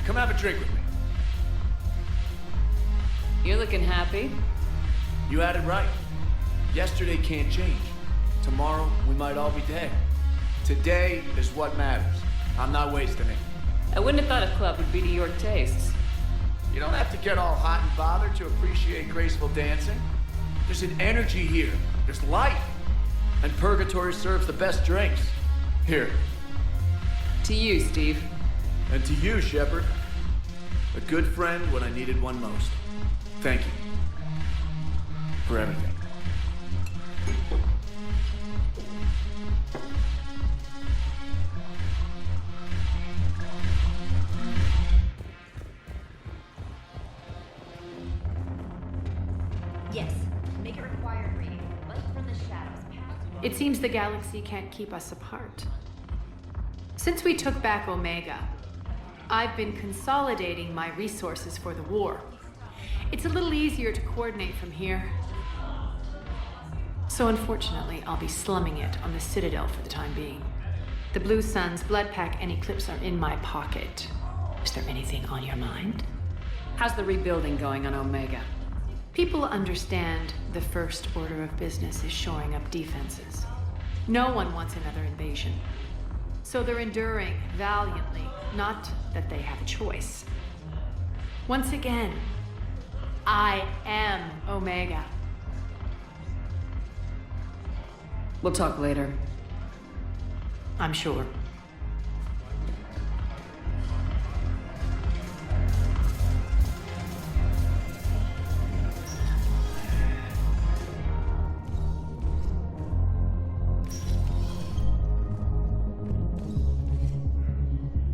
Come have a drink with me. You're looking happy. You had it right. Yesterday can't change. Tomorrow, we might all be dead. Today is what matters. I'm not wasting it. I wouldn't have thought a club would be to your tastes. You don't have to get all hot and bothered to appreciate graceful dancing. There's an energy here. There's life. And Purgatory serves the best drinks. Here. To you, Steve. And to you, Shepard. A good friend when I needed one most. Thank you. For everything. Yes. Make it required reading. Light from the shadows. It seems the galaxy can't keep us apart. Since we took back Omega, I've been consolidating my resources for the war. It's a little easier to coordinate from here. So unfortunately, I'll be slumming it on the Citadel for the time being. The Blue Suns, Blood Pack, and Eclipse are in my pocket. Is there anything on your mind? How's the rebuilding going on Omega? People understand the first order of business is shoring up defenses. No one wants another invasion. So they're enduring valiantly, not that they have a choice. Once again, I am Omega. We'll talk later. I'm sure.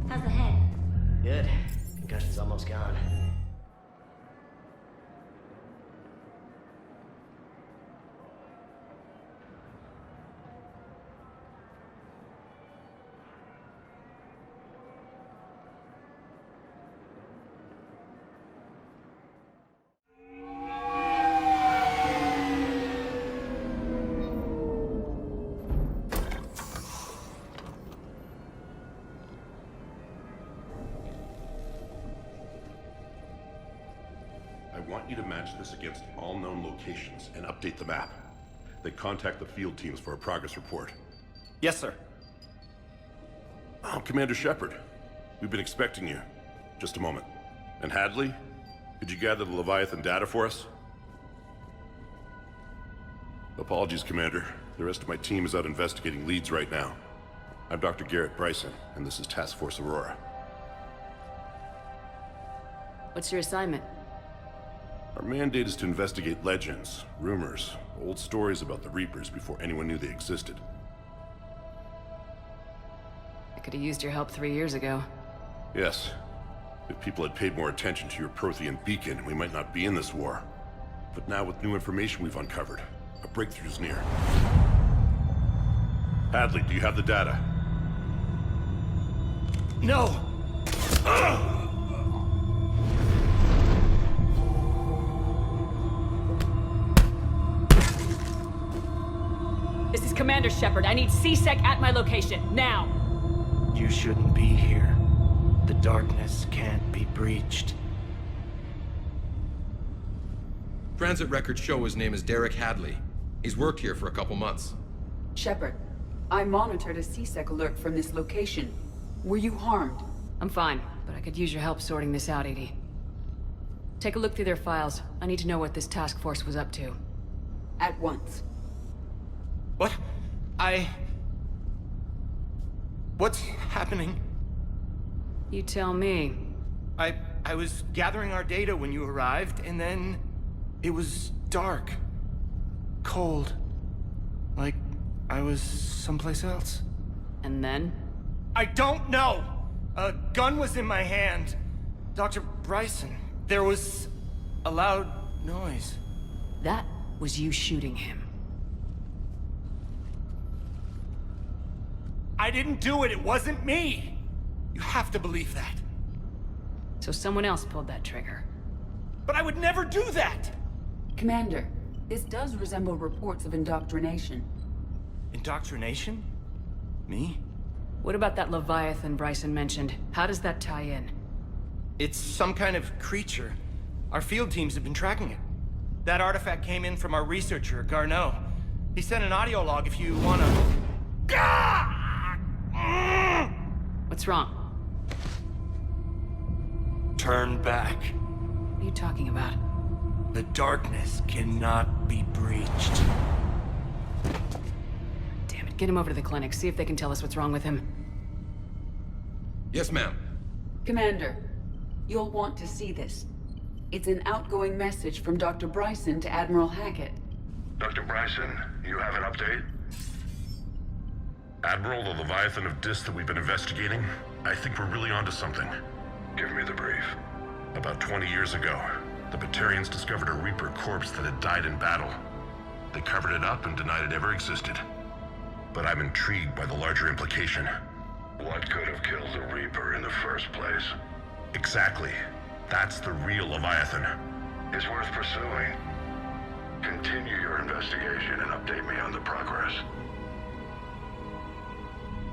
How's the head? Good. Concussion's almost gone. I want you to match this against all known locations and update the map. Then contact the field teams for a progress report. Yes, sir. Oh, Commander Shepard. We've been expecting you. Just a moment. And Hadley? Could you gather the Leviathan data for us? Apologies, Commander. The rest of my team is out investigating leads right now. I'm Dr. Garrett Bryson, and this is Task Force Aurora. What's your assignment? Our mandate is to investigate legends, rumors, old stories about the Reapers before anyone knew they existed. I could have used your help 3 years ago. Yes. If people had paid more attention to your Prothean beacon, we might not be in this war. But now with new information we've uncovered, a breakthrough's near. Hadley, do you have the data? No! This is Commander Shepard. I need C-Sec at my location, now! You shouldn't be here. The darkness can't be breached. Transit records show his name is Derek Hadley. He's worked here for a couple months. Shepard, I monitored a C-Sec alert from this location. Were you harmed? I'm fine, but I could use your help sorting this out, EDI. Take a look through their files. I need to know what this task force was up to. At once. What? What's happening? You tell me. I was gathering our data when you arrived, and then it was dark. Cold. Like I was someplace else. And then? I don't know! A gun was in my hand. Dr. Bryson, there was a loud noise. That was you shooting him. I didn't do it, it wasn't me! You have to believe that. So someone else pulled that trigger. But I would never do that! Commander, this does resemble reports of indoctrination. Indoctrination? Me? What about that Leviathan Bryson mentioned? How does that tie in? It's some kind of creature. Our field teams have been tracking it. That artifact came in from our researcher, Garneau. He sent an audio log if you wanna... What's wrong? Turn back. What are you talking about? The darkness cannot be breached. Damn it, get him over to the clinic, see if they can tell us what's wrong with him. Yes, ma'am. Commander, you'll want to see this. It's an outgoing message from Dr. Bryson to Admiral Hackett. Dr. Bryson, you have an update? Admiral, the Leviathan of Dis that we've been investigating, I think we're really onto something. Give me the brief. About 20 years ago, the Batarians discovered a Reaper corpse that had died in battle. They covered it up and denied it ever existed. But I'm intrigued by the larger implication. What could have killed the Reaper in the first place? Exactly. That's the real Leviathan. It's worth pursuing. Continue your investigation and update me on the progress.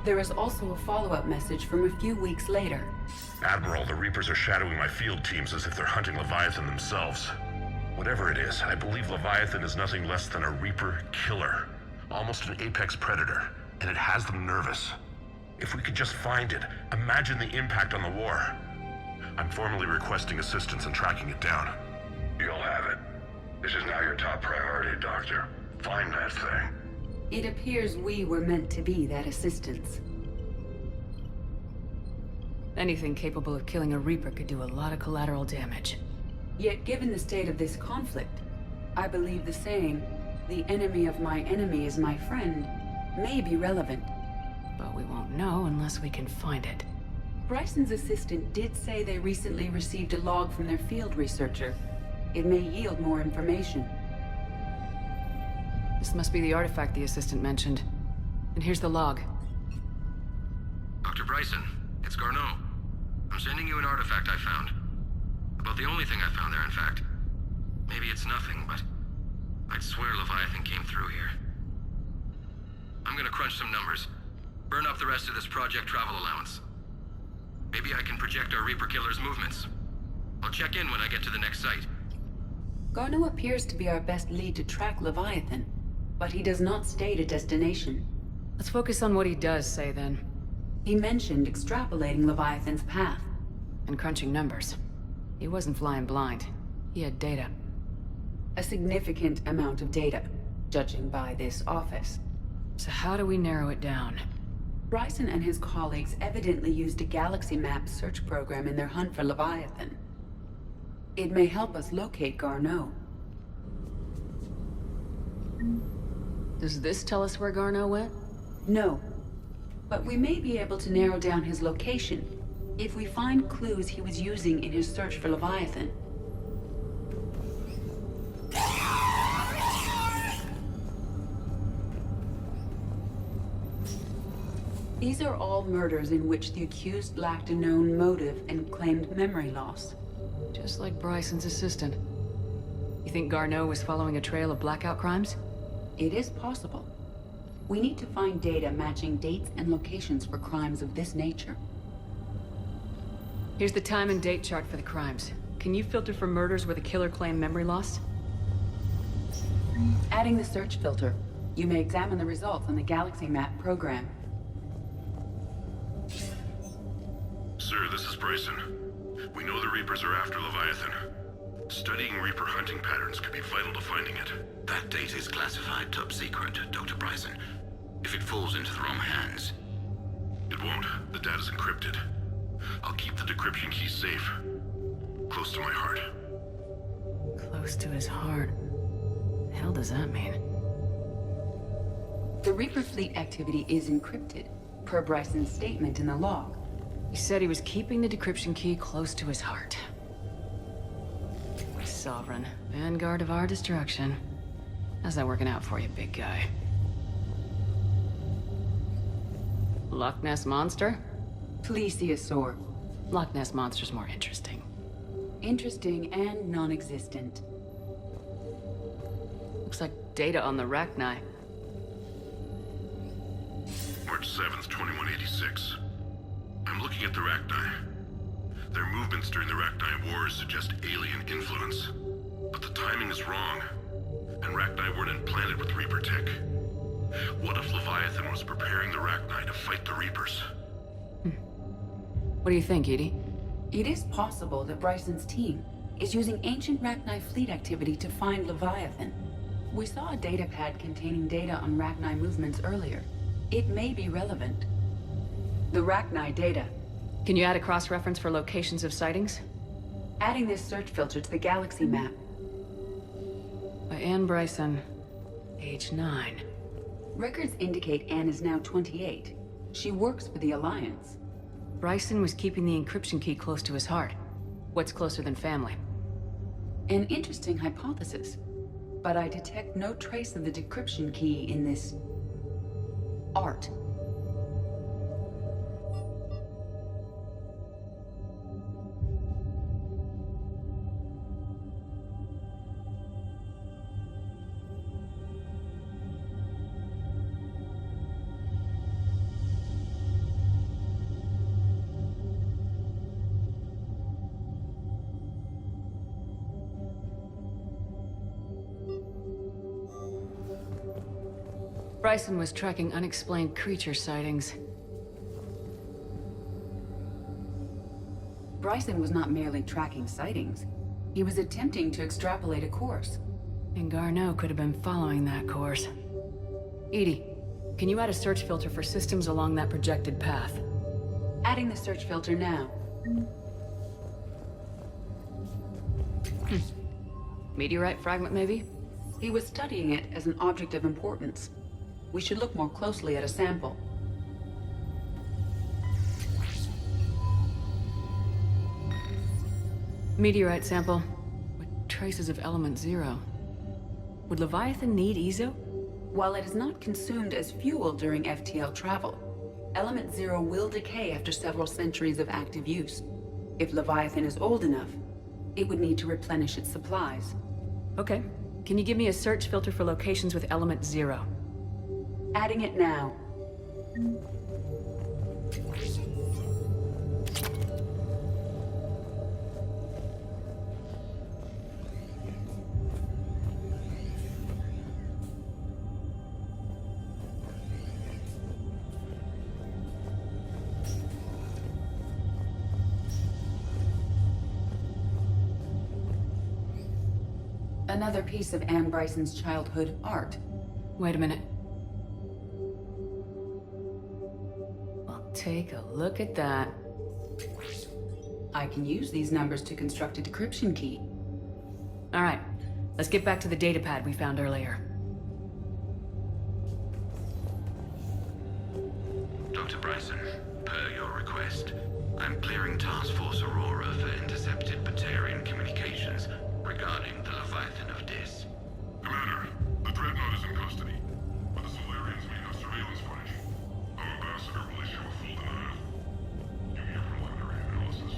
There is also a follow-up message from a few weeks later. Admiral, the Reapers are shadowing my field teams as if they're hunting Leviathan themselves. Whatever it is, I believe Leviathan is nothing less than a Reaper killer. Almost an apex predator, and it has them nervous. If we could just find it, imagine the impact on the war. I'm formally requesting assistance in tracking it down. You'll have it. This is now your top priority, Doctor. Find that thing. It appears we were meant to be that assistance. Anything capable of killing a Reaper could do a lot of collateral damage. Yet given the state of this conflict, I believe the saying, "The enemy of my enemy is my friend," may be relevant. But we won't know unless we can find it. Bryson's assistant did say they recently received a log from their field researcher. It may yield more information. This must be the artifact the assistant mentioned. And here's the log. Dr. Bryson, it's Garneau. I'm sending you an artifact I found. About the only thing I found there, in fact. Maybe it's nothing, but I'd swear Leviathan came through here. I'm gonna crunch some numbers. Burn up the rest of this project travel allowance. Maybe I can project our Reaper killer's movements. I'll check in when I get to the next site. Garneau appears to be our best lead to track Leviathan, but he does not state a destination. Let's focus on what he does say, then. He mentioned extrapolating Leviathan's path. And crunching numbers. He wasn't flying blind. He had data. A significant amount of data, judging by this office. So how do we narrow it down? Bryson and his colleagues evidently used a galaxy map search program in their hunt for Leviathan. It may help us locate Garneau. Does this tell us where Garneau went? No, but we may be able to narrow down his location if we find clues he was using in his search for Leviathan. These are all murders in which the accused lacked a known motive and claimed memory loss. Just like Bryson's assistant. You think Garneau was following a trail of blackout crimes? It is possible. We need to find data matching dates and locations for crimes of this nature. Here's the time and date chart for the crimes. Can you filter for murders where the killer claimed memory loss? Adding the search filter, you may examine the results on the Galaxy Map program. Sir, this is Bryson. We know the Reapers are after Leviathan. Studying Reaper hunting patterns could be vital to finding it. That data is classified top secret, Dr. Bryson. If it falls into the wrong hands... It won't. The data's encrypted. I'll keep the decryption key safe. Close to my heart. Close to his heart. The hell does that mean? The Reaper fleet activity is encrypted, per Bryson's statement in the log. He said he was keeping the decryption key close to his heart. Sovereign, vanguard of our destruction. How's that working out for you, big guy? Loch Ness Monster? Plesiosaur. Loch Ness Monster's more interesting. Interesting and non-existent. Looks like data on the Rachni. March 7th, 2186. I'm looking at the Rachni. Their movements during the Rachni Wars suggest alien influence. But the timing is wrong. And Rachni weren't implanted with Reaper tech. What if Leviathan was preparing the Rachni to fight the Reapers? What do you think, Edie? It is possible that Bryson's team is using ancient Rachni fleet activity to find Leviathan. We saw a data pad containing data on Rachni movements earlier. It may be relevant. The Rachni data. Can you add a cross-reference for locations of sightings? Adding this search filter to the galaxy map. By Anne Bryson, age 9. Records indicate Anne is now 28. She works for the Alliance. Bryson was keeping the encryption key close to his heart. What's closer than family? An interesting hypothesis. But I detect no trace of the decryption key in this... art. Bryson was tracking unexplained creature sightings. Bryson was not merely tracking sightings. He was attempting to extrapolate a course. And Garneau could have been following that course. Edie, can you add a search filter for systems along that projected path? Adding the search filter now. Meteorite fragment, maybe? He was studying it as an object of importance. We should look more closely at a sample. Meteorite sample with traces of element 0. Would Leviathan need EZO? While it is not consumed as fuel during FTL travel, element 0 will decay after several centuries of active use. If Leviathan is old enough, it would need to replenish its supplies. Okay. Can you give me a search filter for locations with element 0? Adding it now. Another piece of Anne Bryson's childhood art. Wait a minute. Well, take a look at that. I can use these numbers to construct a decryption key. All right, let's get back to the datapad we found earlier. Dr. Bryson, per your request, I'm clearing Task Force Aurora for intercepted Batarian communications regarding the Leviathan of Dis. Commander, the Dreadnought is in custody, but the Solarians may have surveillance footage. Our ambassador will issue a full denial. Give me your preliminary analysis.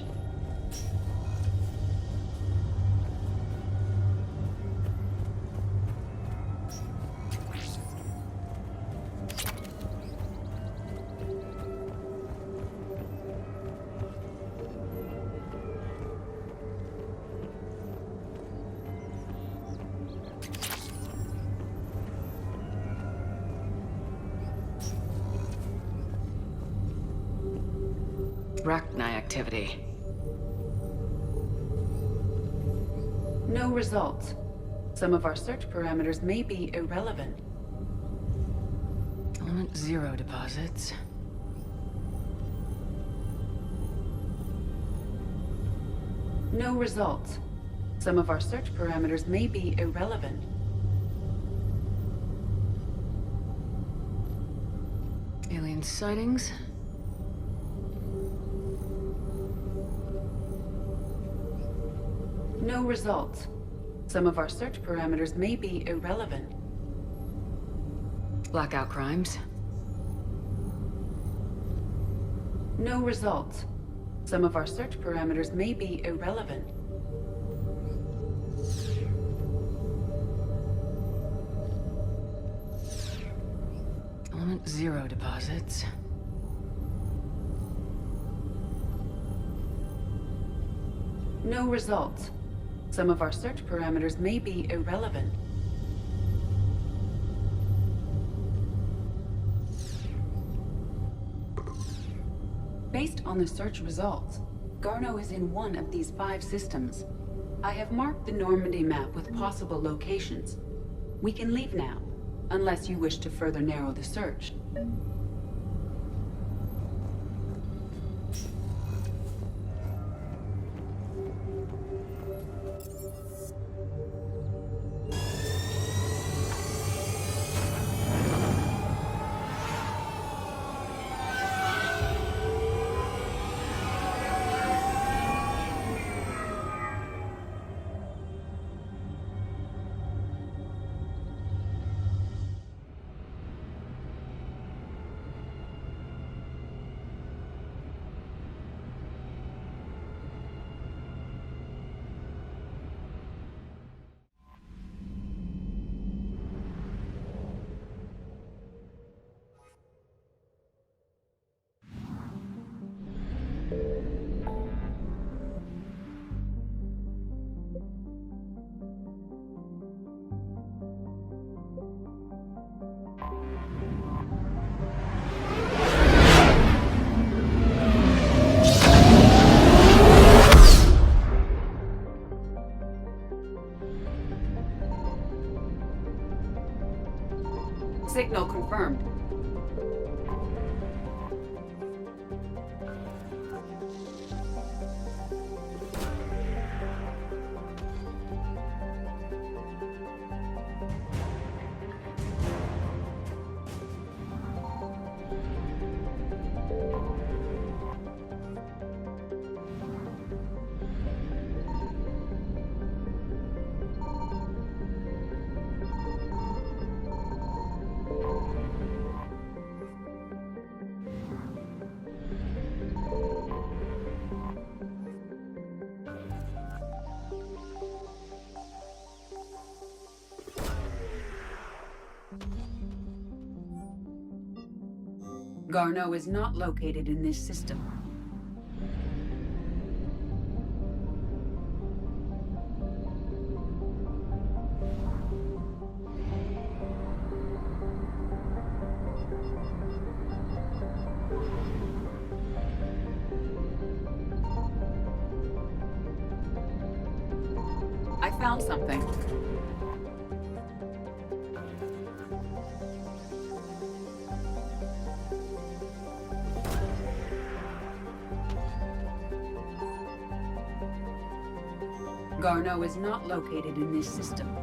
Rachni activity. No results. Some of our search parameters may be irrelevant. Element 0 deposits. No results. Some of our search parameters may be irrelevant. Alien sightings. No results. Some of our search parameters may be irrelevant. Blackout crimes. No results. Some of our search parameters may be irrelevant. Element 0 deposits. No results. Some of our search parameters may be irrelevant. Based on the search results, Garno is in one of these 5 systems. I have marked the Normandy map with possible locations. We can leave now, unless you wish to further narrow the search. Signal confirmed. Garno is not located in this system. I found something. Garno is not located in this system.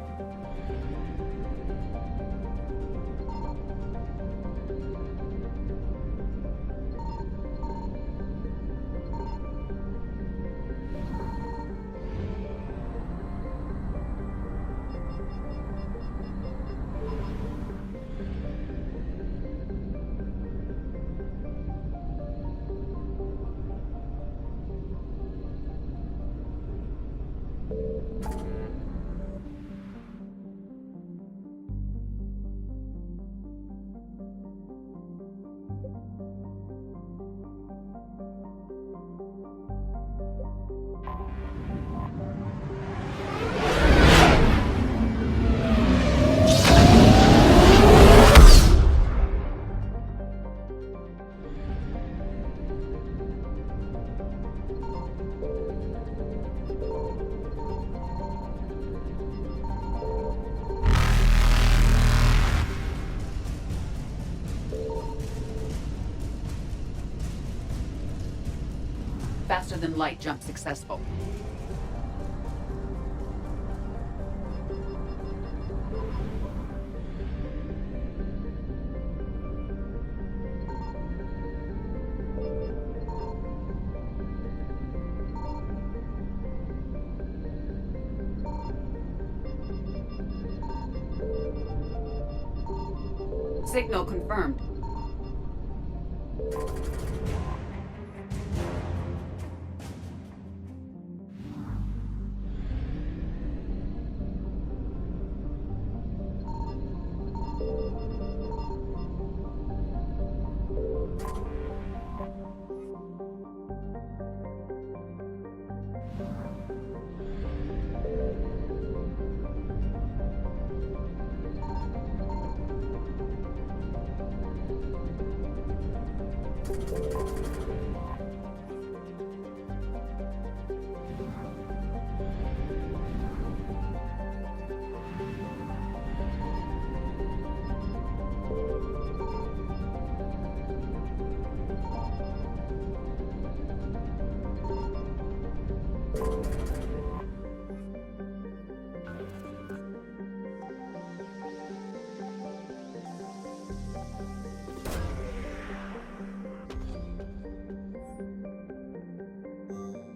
Faster than light jump successful. Signal confirmed.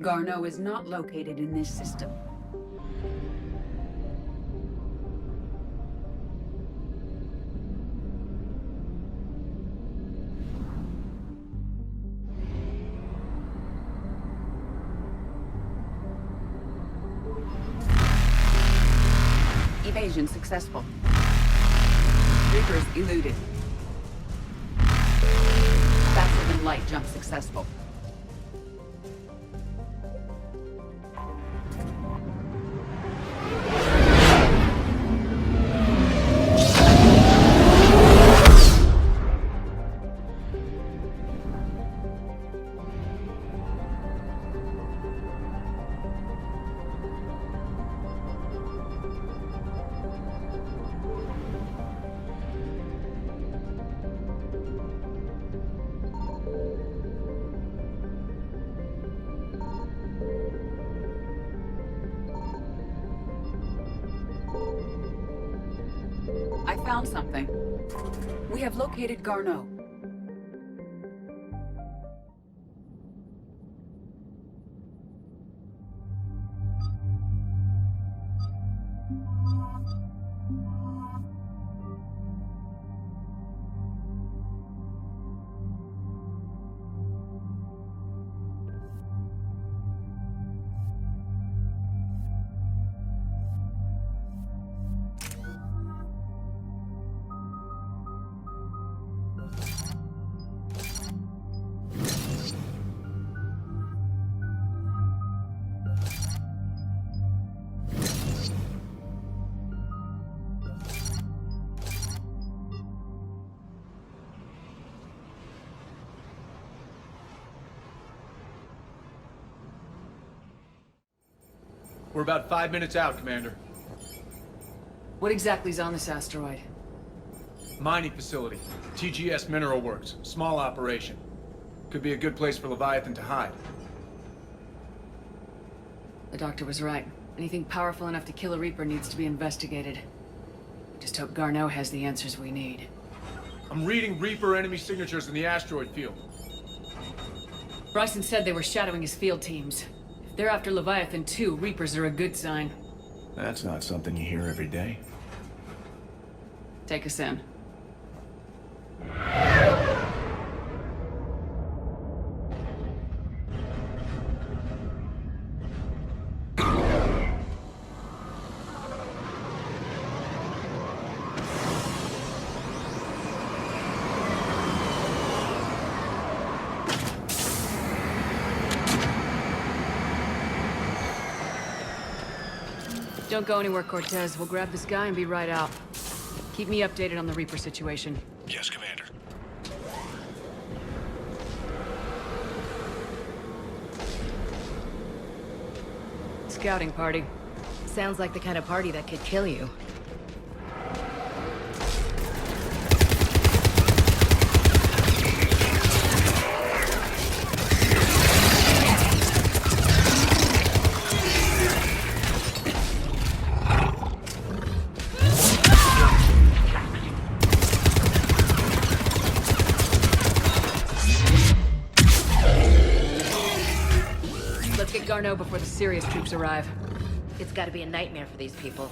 Garneau is not located in this system. Evasion successful. Reapers eluded. Faster than light jump successful. I found something. We have located Garneau. We're about 5 minutes out, Commander. What exactly is on this asteroid? Mining facility. TGS Mineral Works. Small operation. Could be a good place for Leviathan to hide. The doctor was right. Anything powerful enough to kill a Reaper needs to be investigated. Just hope Garneau has the answers we need. I'm reading Reaper enemy signatures in the asteroid field. Bryson said they were shadowing his field teams. If they're after Leviathan too, Reapers are a good sign. That's not something you hear every day. Take us in. Don't go anywhere, Cortez. We'll grab this guy and be right out. Keep me updated on the Reaper situation. Yes, Commander. Scouting party. Sounds like the kind of party that could kill you. Let's get Garneau before the serious troops arrive. It's gotta be a nightmare for these people.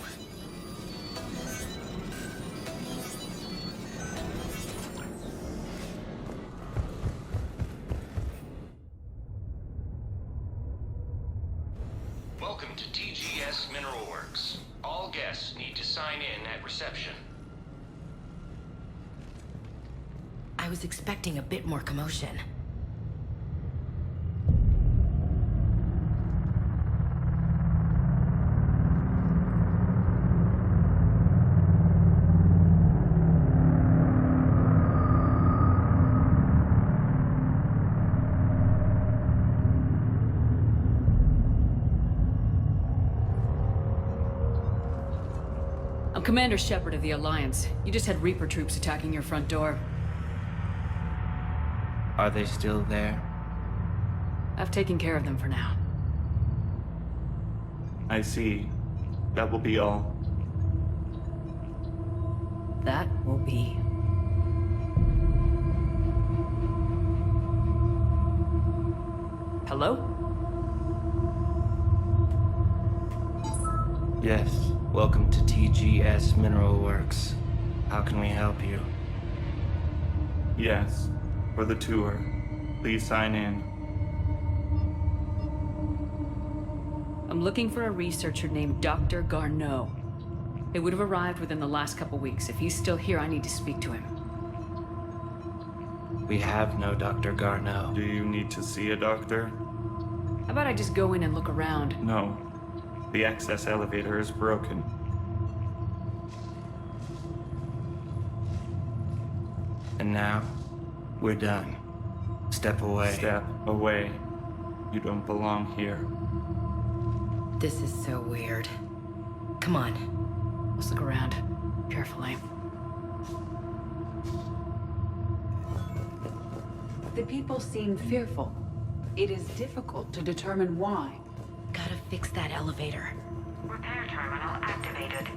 Welcome to TGS Mineral Works. All guests need to sign in at reception. I was expecting a bit more commotion. I'm Commander Shepard of the Alliance. You just had Reaper troops attacking your front door. Are they still there? I've taken care of them for now. I see. That will be all. That will be. Hello? Yes, welcome to TGS Mineral Works. How can we help you? Yes, for the tour. Please sign in. I'm looking for a researcher named Dr. Garneau. It would have arrived within the last couple weeks. If he's still here, I need to speak to him. We have no Dr. Garneau. Do you need to see a doctor? How about I just go in and look around? No. The access elevator is broken. And now, we're done. Step away. Step away. You don't belong here. This is so weird. Come on. Let's look around. Carefully. The people seem fearful. It is difficult to determine why. Gotta fix that elevator. Repair terminal activated.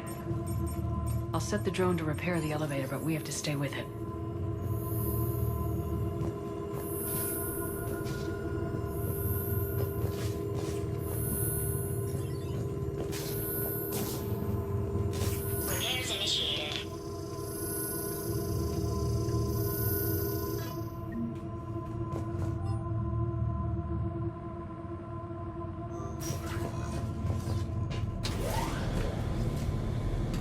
I'll set the drone to repair the elevator, but we have to stay with it. Repairs initiated.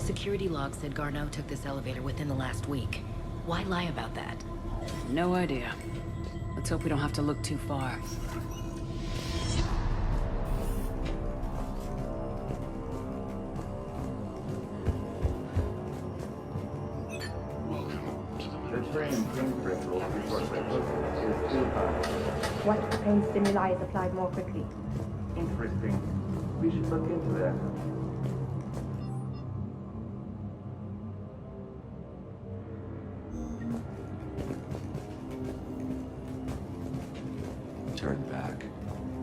Security log said Garneau took this elevator within the last week. Why lie about that? No idea. Let's hope we don't have to look too far. What pain stimuli is applied more quickly? Interesting. We should look into that. Turn back.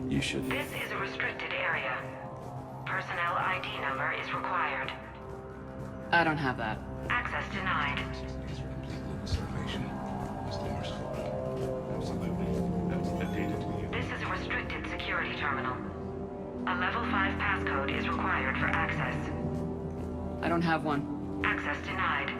You should... This is a restricted area. Personnel ID number is required. I don't have that. Access denied. This is a restricted security terminal. A level 5 passcode is required for access. I don't have one. Access denied.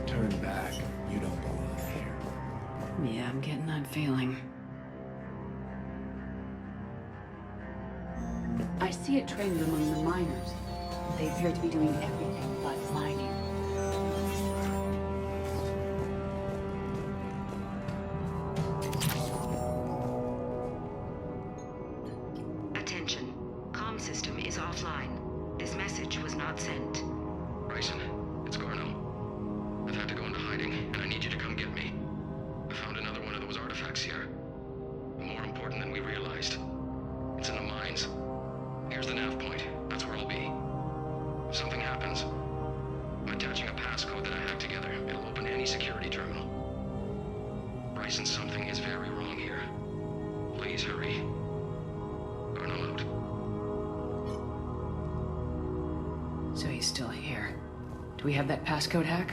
Turn back. You don't belong here. Yeah, I'm getting that feeling. I see a trend among the miners. They appear to be doing everything but mining. Attention. Comm system is offline. This message was not sent. Bryson, it's Garneau. I've had to go into hiding, and I need you to come get me. I found another one of those artifacts here. More important than we realized. It's in the mines. Here's the nav point. That's where I'll be. If something happens, I'm attaching a passcode that I hacked together. It'll open any security terminal. Bryson, something is very wrong here. Please hurry. Garneau out. So he's still here. Do we have that passcode hack?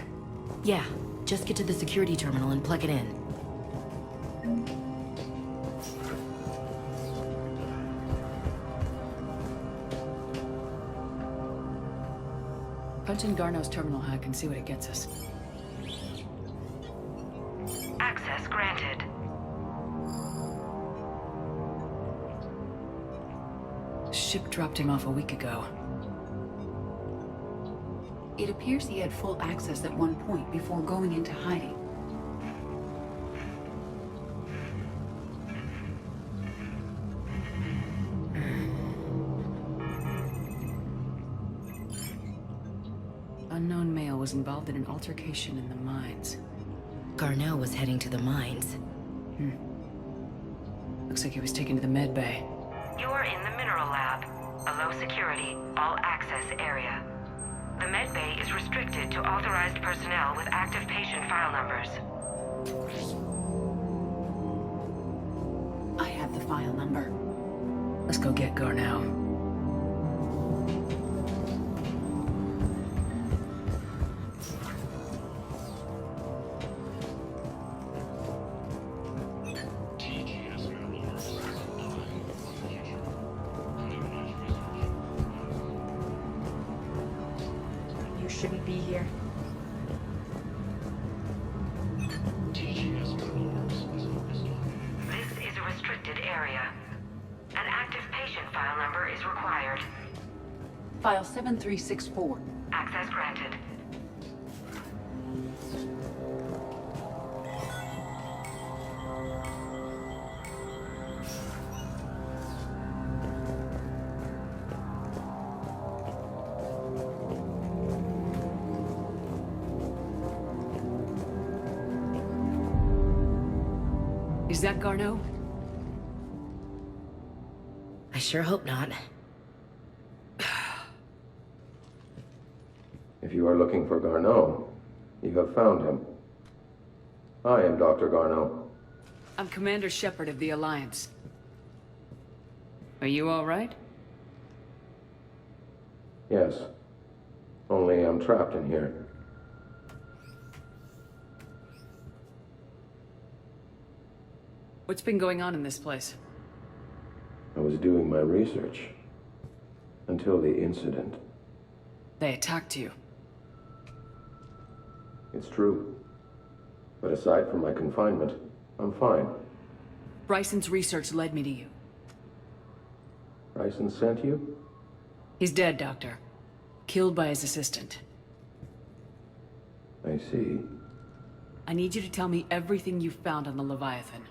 Yeah, just get to the security terminal and plug it in. Punch in Garneau's terminal hack and see what it gets us. Access granted. Ship dropped him off a week ago. It appears he had full access at one point before going into hiding. Unknown male was involved in an altercation in the mines. Garneau was heading to the mines. Looks like he was taken to the med bay. You are in the mineral lab, a low security, all access area. The med bay is restricted to authorized personnel with active patient file numbers. I have the file number. Let's go get Garneau. shouldn't be here. This is a restricted area. An active patient file number is required. File 7364. Access granted. Is that Garneau? I sure hope not. If you are looking for Garneau, you have found him. I am Dr. Garneau. I'm Commander Shepard of the Alliance. Are you all right? Yes. Only I'm trapped in here. What's been going on in this place? I was doing my research. Until the incident. They attacked you. It's true. But aside from my confinement, I'm fine. Bryson's research led me to you. Bryson sent you? He's dead, Doctor. Killed by his assistant. I see. I need you to tell me everything you found on the Leviathan.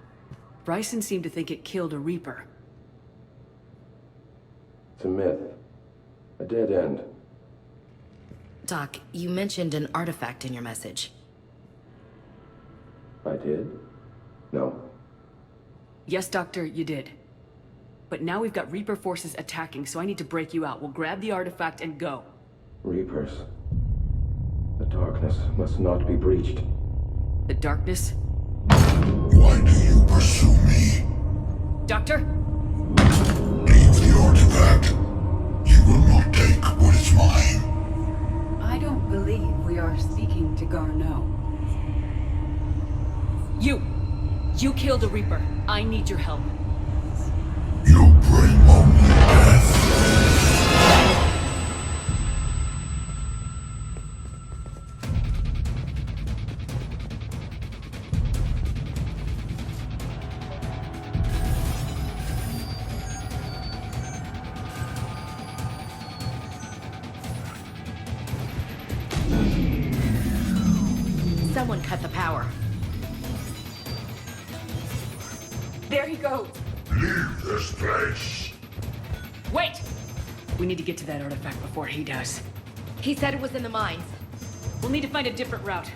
Bryson seemed to think it killed a Reaper. It's a myth. A dead end. Doc, you mentioned an artifact in your message. I did? No. Yes, Doctor, you did. But now we've got Reaper forces attacking, so I need to break you out. We'll grab the artifact and go. Reapers. The darkness must not be breached. The darkness? Why do you pursue me? Doctor? Leave the artifact. You will not take what is mine. I don't believe we are speaking to Garneau. You killed a Reaper. I need your help. You bring only death. Someone cut the power. There he goes. Leave this place. Wait! We need to get to that artifact before he does. He said it was in the mines. We'll need to find a different route.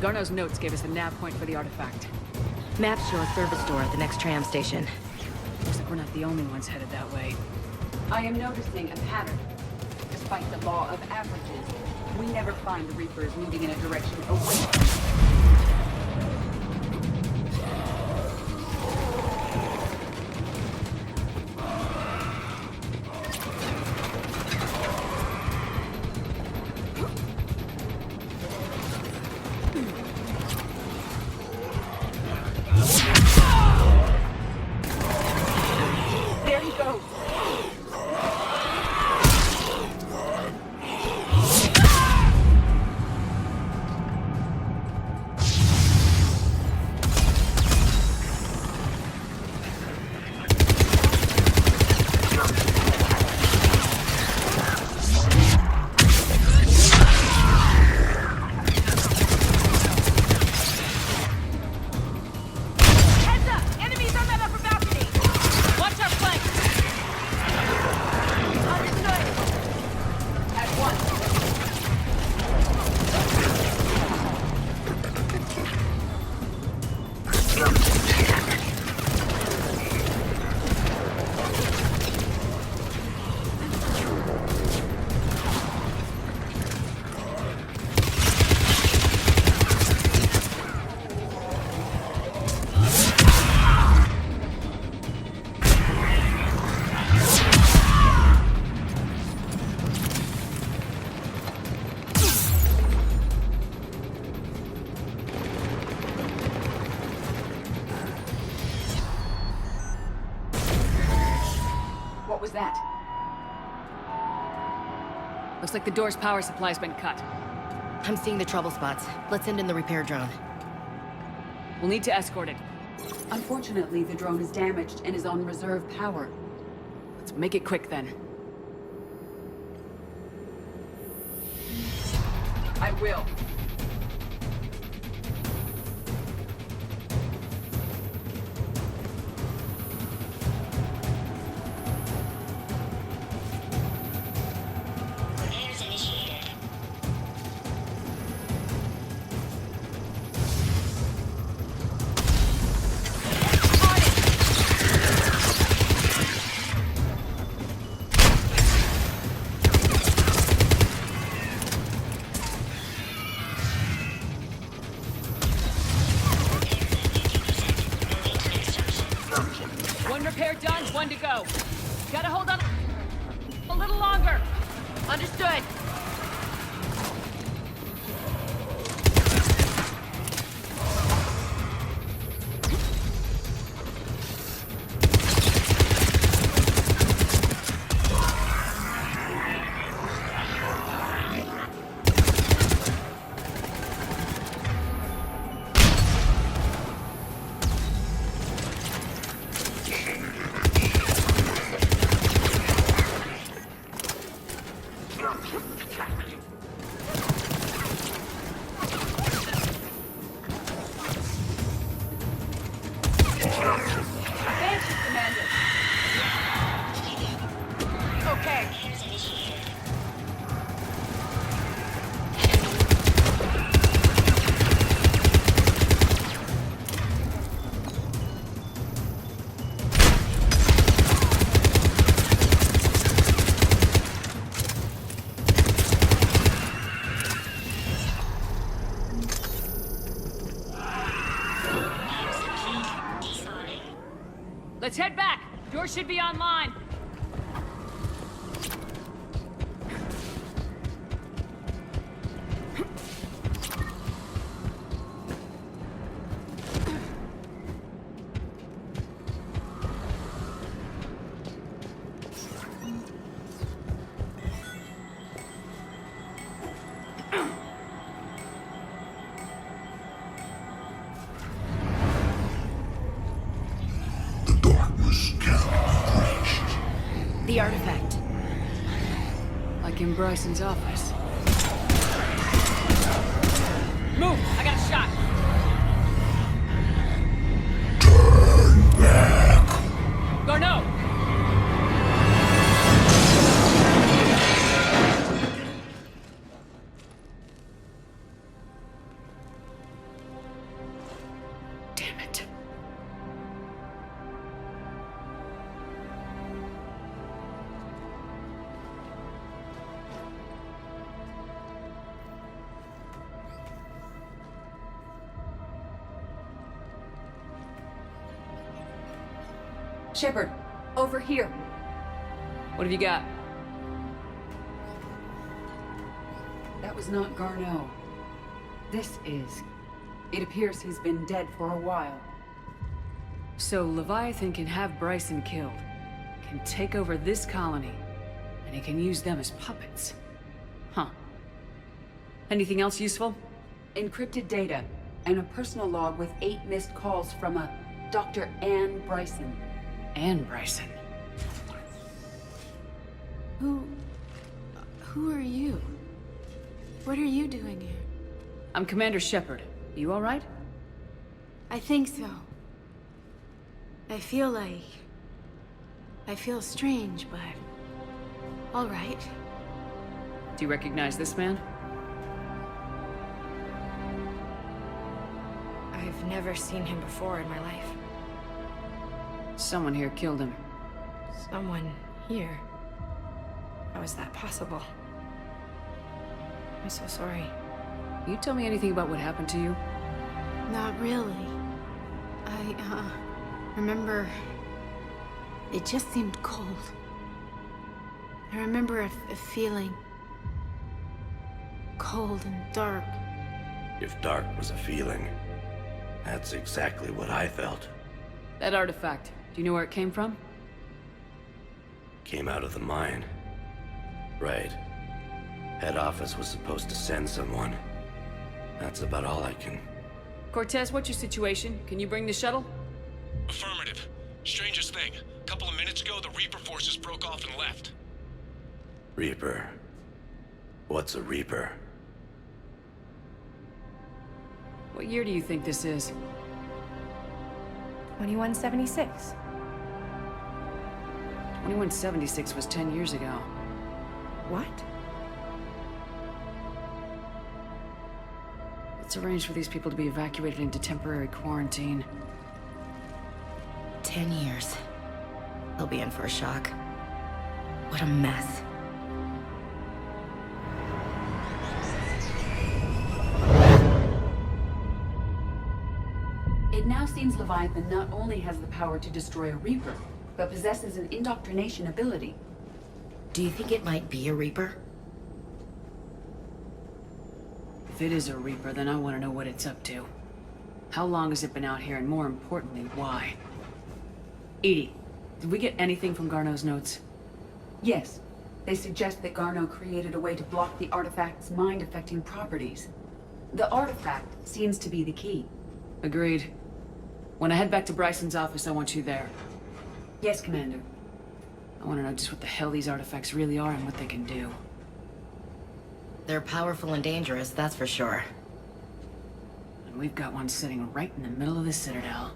Garneau's notes gave us a nav point for the artifact. Maps show a service door at the next tram station. Looks like we're not the only ones headed that way. I am noticing a pattern. Despite the law of averages, we never find the Reapers moving in a direction away. There he goes. Looks like the door's power supply's been cut. I'm seeing the trouble spots. Let's send in the repair drone. We'll need to escort it. Unfortunately, the drone is damaged and is on reserve power. Let's make it quick then. I will. Repairs initiated. One repair done, one to go. Gotta hold on a little longer. Understood. Let's head back. Door should be online. The artifact. Like in Bryson's office. Move! I got a shot! Turn back. Garneau! Damn it. Shepard, over here. What have you got? That was not Garneau. This is. It appears he's been dead for a while. So Leviathan can have Bryson killed, can take over this colony, and he can use them as puppets. Huh. Anything else useful? Encrypted data, and a personal log with 8 missed calls from a Dr. Anne Bryson. Anne Bryson. Who are you? What are you doing here? I'm Commander Shepard. You all right? I think so. I feel strange, but all right. Do you recognize this man? I've never seen him before in my life. Someone here killed him. Someone here? How is that possible? I'm so sorry. You tell me anything about what happened to you? Not really. I remember it just seemed cold. I remember a feeling cold and dark. If dark was a feeling, that's exactly what I felt. That artifact, do you know where it came from? Came out of the mine. Right. Head office was supposed to send someone. That's about all I can... Cortez, what's your situation? Can you bring the shuttle? Affirmative. Strangest thing. A couple of minutes ago, the Reaper forces broke off and left. Reaper. What's a Reaper? What year do you think this is? 2176. 2176 was 10 years ago. What? Let's arrange for these people to be evacuated into temporary quarantine. 10 years. They'll be in for a shock. What a mess. It now seems Leviathan not only has the power to destroy a Reaper, but possesses an indoctrination ability. Do you think it might be a Reaper? If it is a Reaper, then I want to know what it's up to. How long has it been out here, and more importantly, why? Edie, did we get anything from Garneau's notes? Yes. They suggest that Garneau created a way to block the artifact's mind-affecting properties. The artifact seems to be the key. Agreed. When I head back to Bryson's office, I want you there. Yes, Commander. I want to know just what the hell these artifacts really are and what they can do. They're powerful and dangerous, that's for sure. And we've got one sitting right in the middle of the Citadel.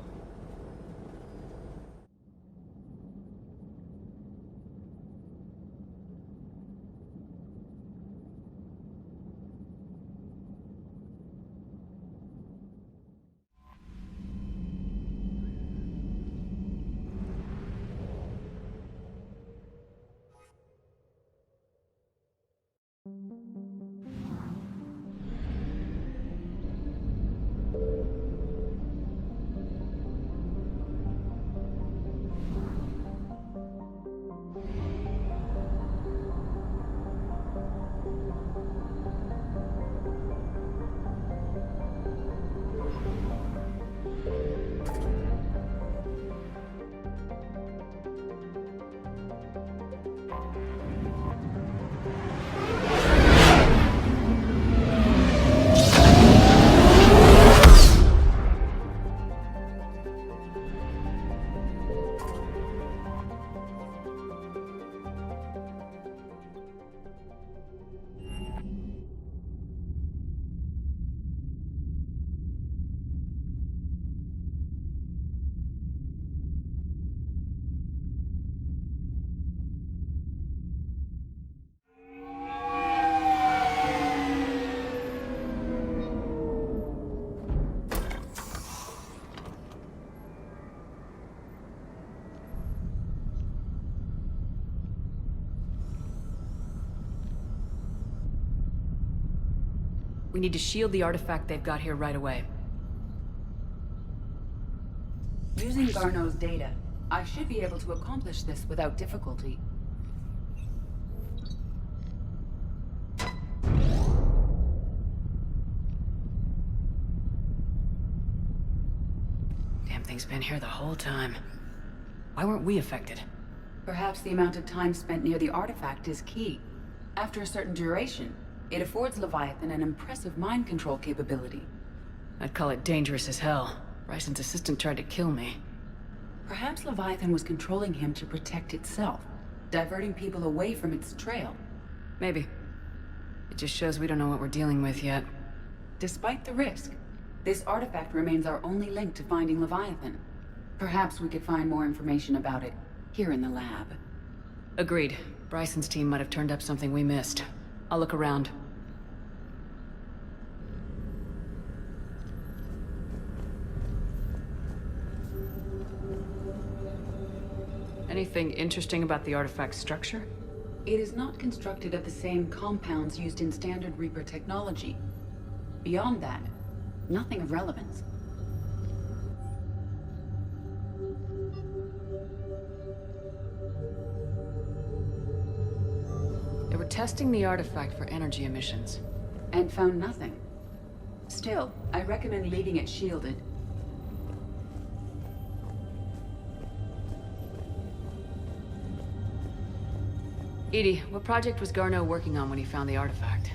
We need to shield the artifact they've got here right away. Using Garneau's data, I should be able to accomplish this without difficulty. Damn thing's been here the whole time. Why weren't we affected? Perhaps the amount of time spent near the artifact is key. After a certain duration, it affords Leviathan an impressive mind control capability. I'd call it dangerous as hell. Bryson's assistant tried to kill me. Perhaps Leviathan was controlling him to protect itself, diverting people away from its trail. Maybe. It just shows we don't know what we're dealing with yet. Despite the risk, this artifact remains our only link to finding Leviathan. Perhaps we could find more information about it here in the lab. Agreed. Bryson's team might have turned up something we missed. I'll look around. Anything interesting about the artifact's structure? It is not constructed of the same compounds used in standard Reaper technology. Beyond that, nothing of relevance. They were testing the artifact for energy emissions. And found nothing. Still, I recommend leaving it shielded. Edie, what project was Garneau working on when he found the artifact?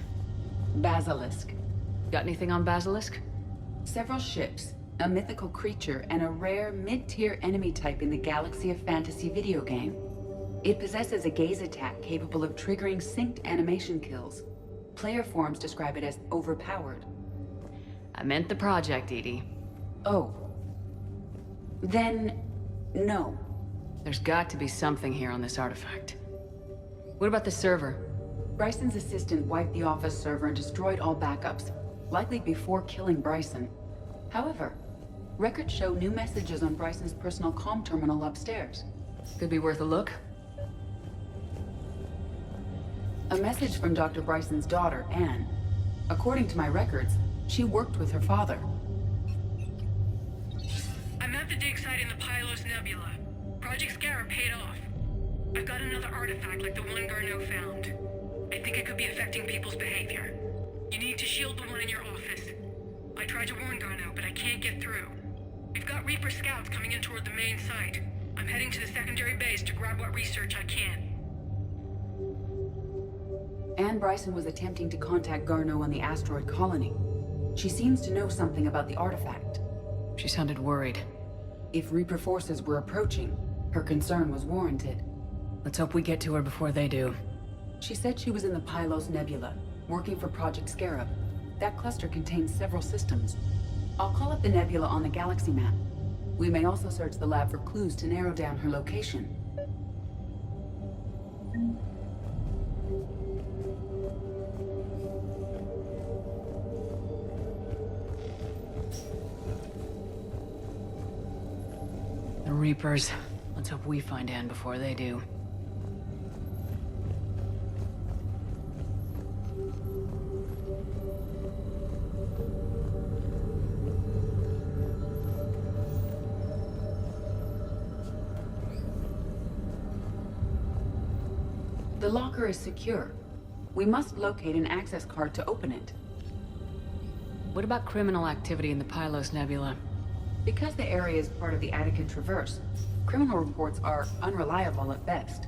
Basilisk. Got anything on Basilisk? Several ships, a mythical creature, and a rare mid-tier enemy type in the Galaxy of Fantasy video game. It possesses a gaze attack capable of triggering synced animation kills. Player forums describe it as overpowered. I meant the project, Edie. Oh. Then, no. There's got to be something here on this artifact. What about the server? Bryson's assistant wiped the office server and destroyed all backups, likely before killing Bryson. However, records show new messages on Bryson's personal comm terminal upstairs. Could be worth a look. A message from Dr. Bryson's daughter, Anne. According to my records, she worked with her father. I'm at the dig site in the Pylos Nebula. Project Scarab paid off. I've got another artifact like the one Garneau found. I think it could be affecting people's behavior. You need to shield the one in your office. I tried to warn Garneau, but I can't get through. We've got Reaper scouts coming in toward the main site. I'm heading to the secondary base to grab what research I can. Anne Bryson was attempting to contact Garneau on the asteroid colony. She seems to know something about the artifact. She sounded worried. If Reaper forces were approaching, her concern was warranted. Let's hope we get to her before they do. She said she was in the Pylos Nebula, working for Project Scarab. That cluster contains several systems. I'll call up the nebula on the galaxy map. We may also search the lab for clues to narrow down her location. The Reapers. Let's hope we find Anne before they do. The locker is secure. We must locate an access card to open it. What about criminal activity in the Pylos Nebula? Because the area is part of the Attica Traverse, criminal reports are unreliable at best.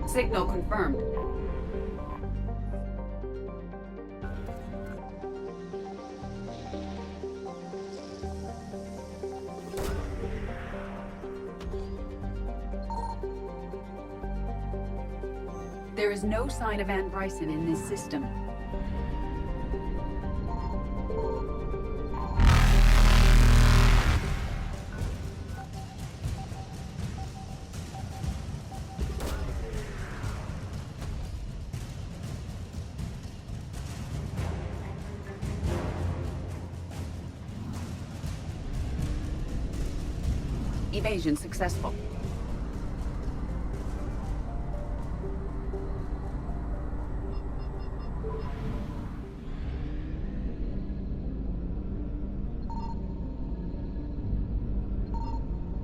Signal confirmed. There is no sign of Anne Bryson in this system. Evasion successful.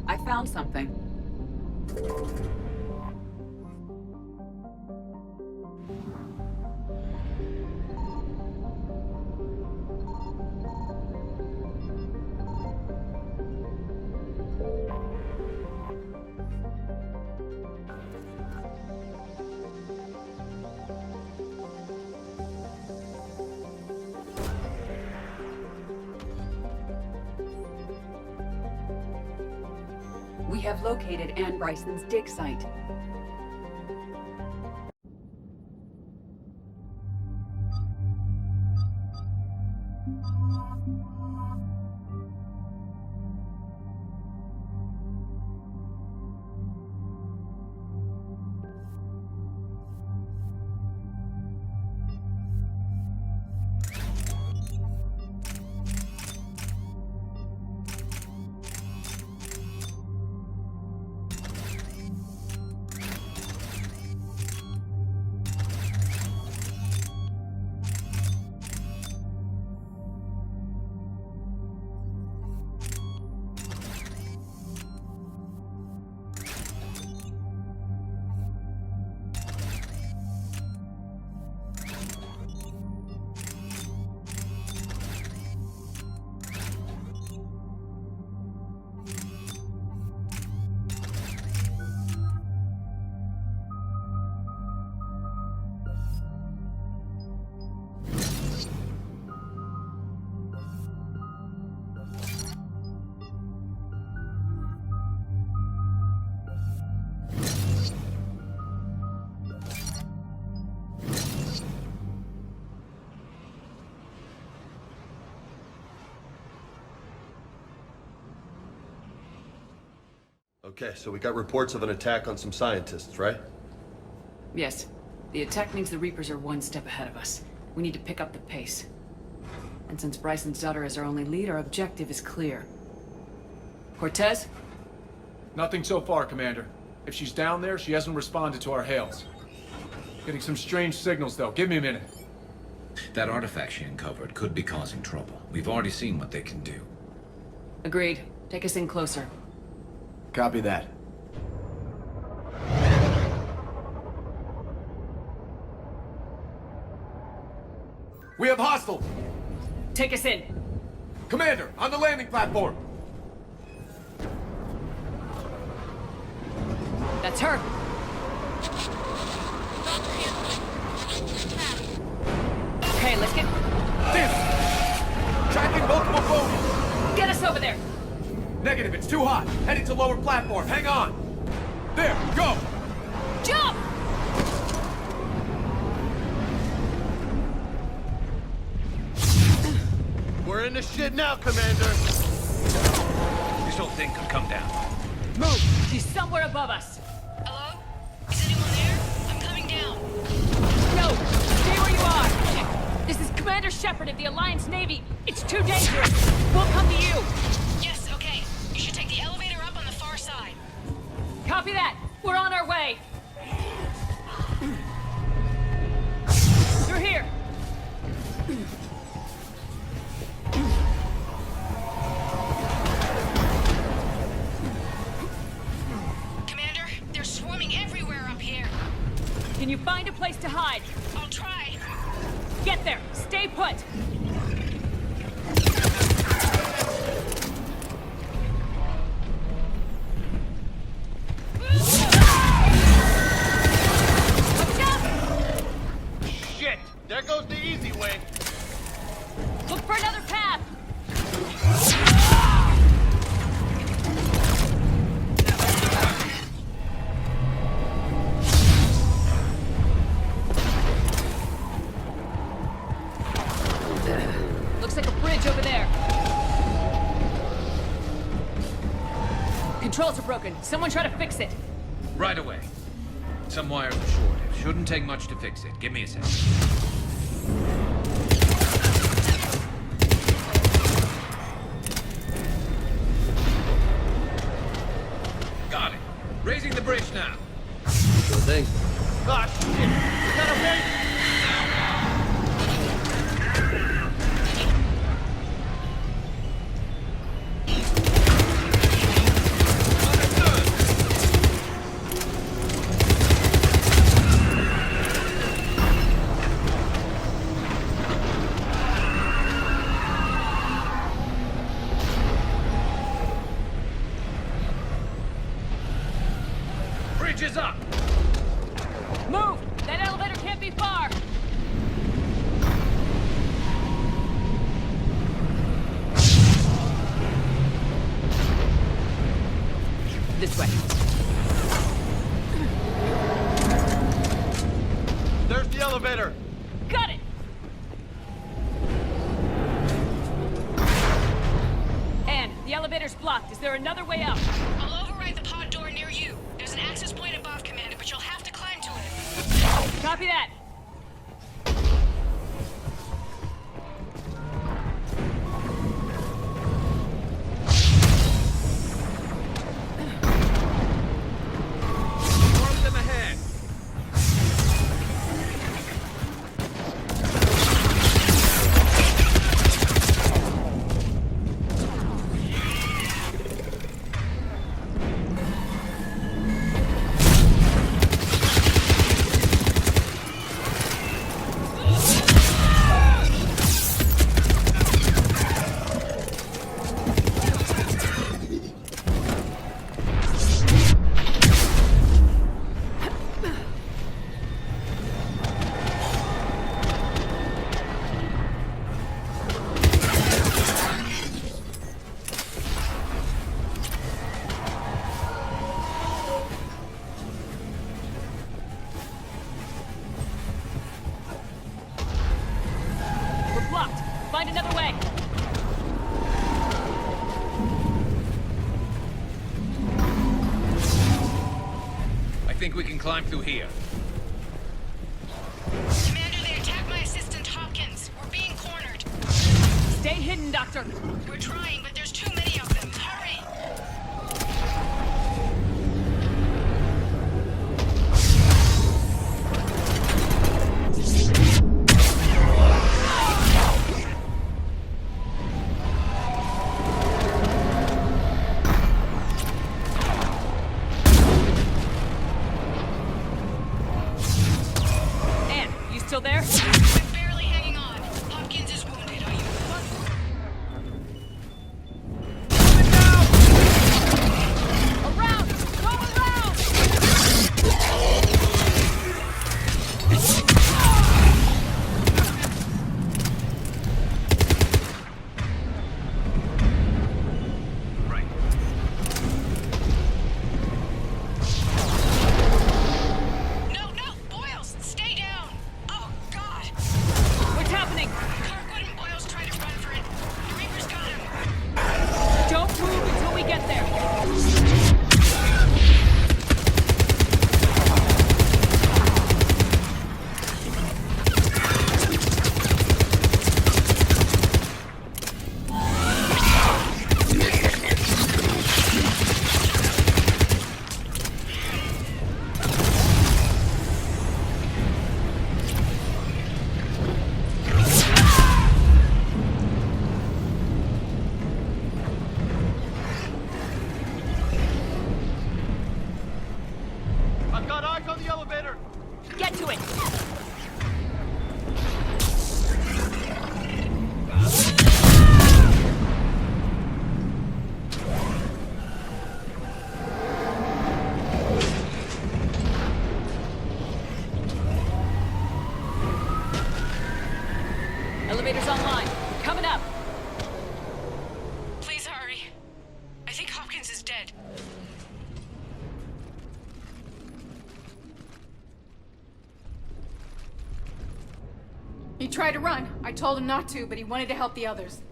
I found something. have located Anne Bryson's dig site. Okay, so we got reports of an attack on some scientists, right? Yes. The attack means the Reapers are one step ahead of us. We need to pick up the pace. And since Bryson's daughter is our only lead, our objective is clear. Cortez? Nothing so far, Commander. If she's down there, she hasn't responded to our hails. Getting some strange signals, though. Give me a minute. That artifact she uncovered could be causing trouble. We've already seen what they can do. Agreed. Take us in closer. Copy that. We have hostile! Take us in. Commander, on the landing platform! That's her. Okay, let's get... Tracking multiple phones! Get us over there! Negative, it's too hot. Heading to lower platform. Hang on. There, go! Jump! We're in the shit now, Commander! This whole thing could come down. Move! She's somewhere above us. Hello? Is anyone there? I'm coming down. No! Stay where you are! This is Commander Shepard of the Alliance Navy. It's too dangerous. We'll come to you. Yes, okay. You should take the elevator up on the far side. Copy that. We're on our way. Through here. Commander, they're swarming everywhere up here. Can you find a place to hide? I'll try. Get there. Stay put. Shit! There goes the easy way! Look for another path. Looks like a bridge over there. Controls are broken. Someone try to fix it. Right away. Some wires are short. Shouldn't take much to fix it. Give me a sec. Got it. Raising the bridge now. Sure thing. Ah, shit! We gotta wait! Bridge is up. Move! That elevator can't be far. This way. There's the elevator! Got it! Anne, the elevator's blocked. Is there another way out? I'll override the pod door near you. There's an access point above, Commander, but you'll have to climb to it. Copy that. Find another way. I think we can climb through here. Commander, they attacked my assistant Hopkins. We're being cornered. Stay hidden, Doctor. We're trying, but there's too many of them. Hurry! Still there? I'm barely hanging on. Hopkins is wounded. Are you with us? Around! Go around! Right. No, Boyles, stay down. What's happening? Kirkwood and Boyles tried to run for it. The Reaper's got him. Don't move until we get there. I've got eyes on the elevator! Get to it! Elevator's online. Coming up. Please hurry. I think Hopkins is dead. He tried to run. I told him not to, but he wanted to help the others.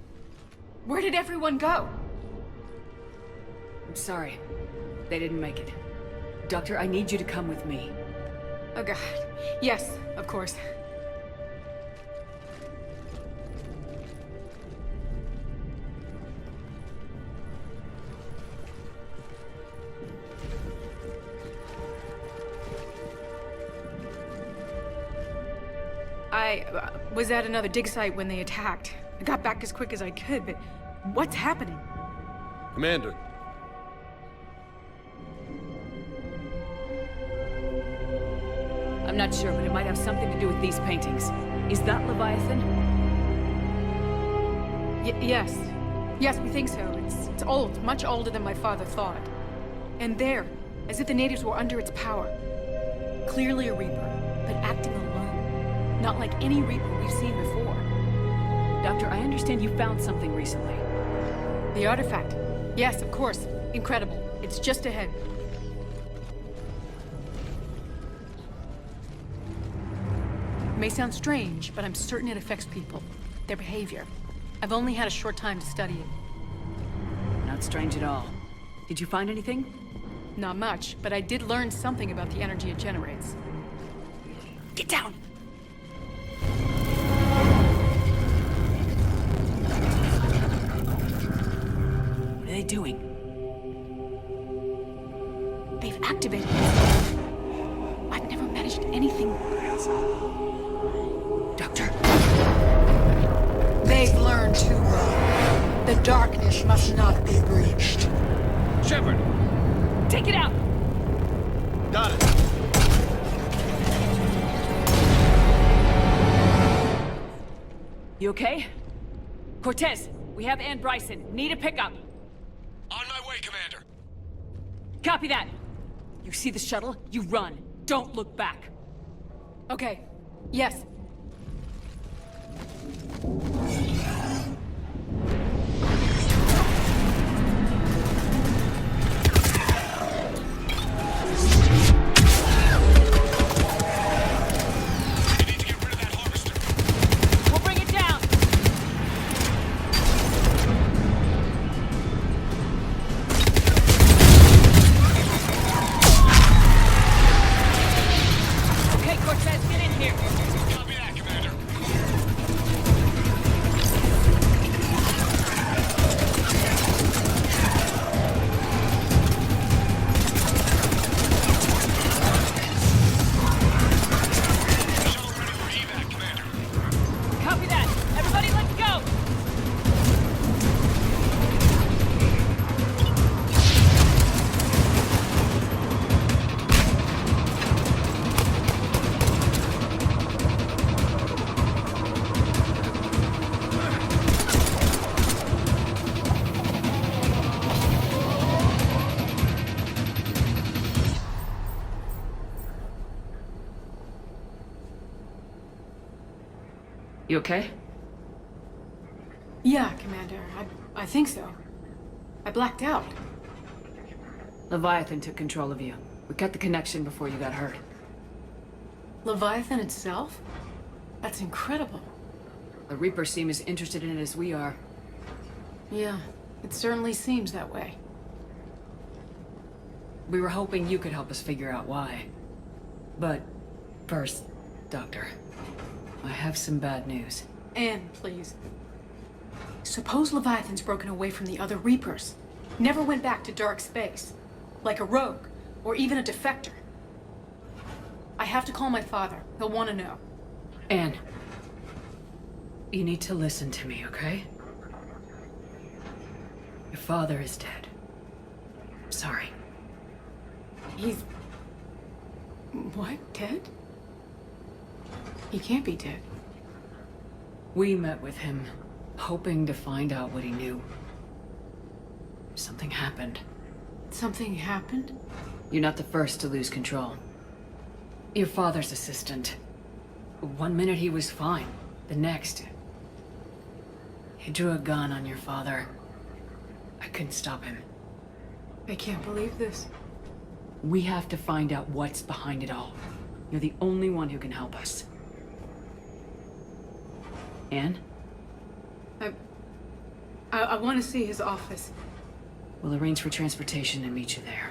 Where did everyone go? I'm sorry. They didn't make it. Doctor, I need you to come with me. Oh god. Yes, of course. I was at another dig site when they attacked. I got back as quick as I could, but what's happening? Commander. I'm not sure, but it might have something to do with these paintings. Is that Leviathan? Yes. Yes, we think so. It's old, much older than my father thought. And there, as if the natives were under its power. Clearly a Reaper, but acting alone. Not like any Reaper we've seen before. Doctor, I understand you found something recently. The artifact. Yes, of course. Incredible. It's just ahead. It may sound strange, but I'm certain it affects people. Their behavior. I've only had a short time to study it. Not strange at all. Did you find anything? Not much, but I did learn something about the energy it generates. Get down! What are they doing? They've activated it. I've never managed anything. Doctor. They've learned too well. The darkness must not be breached. Shepard! Take it out! Got it. You okay? Cortez, we have Ann Bryson. Need a pickup. On my way, Commander. Copy that. You see the shuttle? You run. Don't look back. Okay. Yes. We'll bring it down. Okay, Cortez, get in here. Copy that, Commander. Copy that. Everybody, let's go. You okay? Yeah, Commander. I think so. I blacked out. Leviathan took control of you. We cut the connection before you got hurt. Leviathan itself? That's incredible. The Reapers seem as interested in it as we are. Yeah, it certainly seems that way. We were hoping you could help us figure out why. But first, Doctor, I have some bad news. Anne, please. Suppose Leviathan's broken away from the other Reapers. Never went back to dark space. Like a rogue, or even a defector. I have to call my father. He'll want to know. Anne, you need to listen to me, okay? Your father is dead. Sorry. He's... What? Dead? He can't be dead. We met with him, hoping to find out what he knew. Something happened. Something happened? You're not the first to lose control. Your father's assistant. One minute he was fine. The next... he drew a gun on your father. I couldn't stop him. I can't believe this. We have to find out what's behind it all. You're the only one who can help us. Anne? I want to see his office. We'll arrange for transportation and meet you there.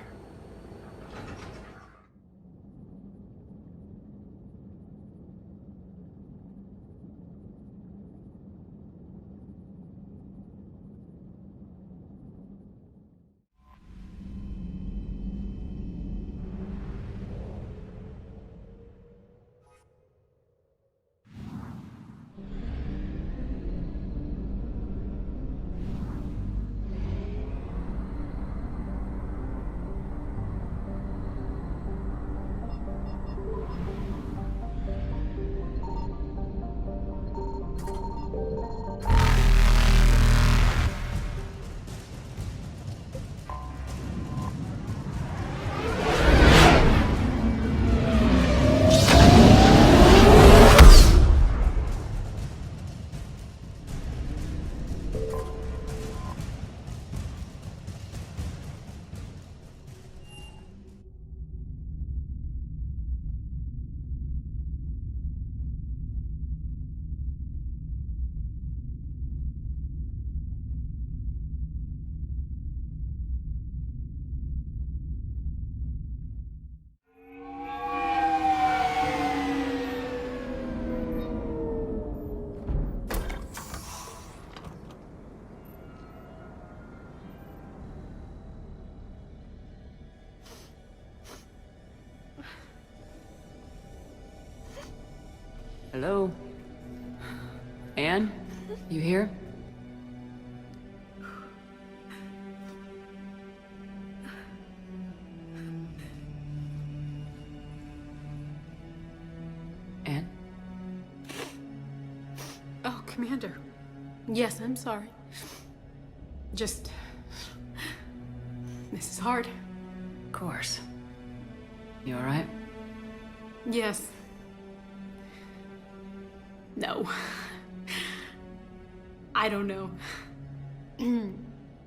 Hello? Anne? You here? Anne? Oh, Commander. Yes, I'm sorry. Just... This is hard. Of course. You alright? Yes. No. I don't know.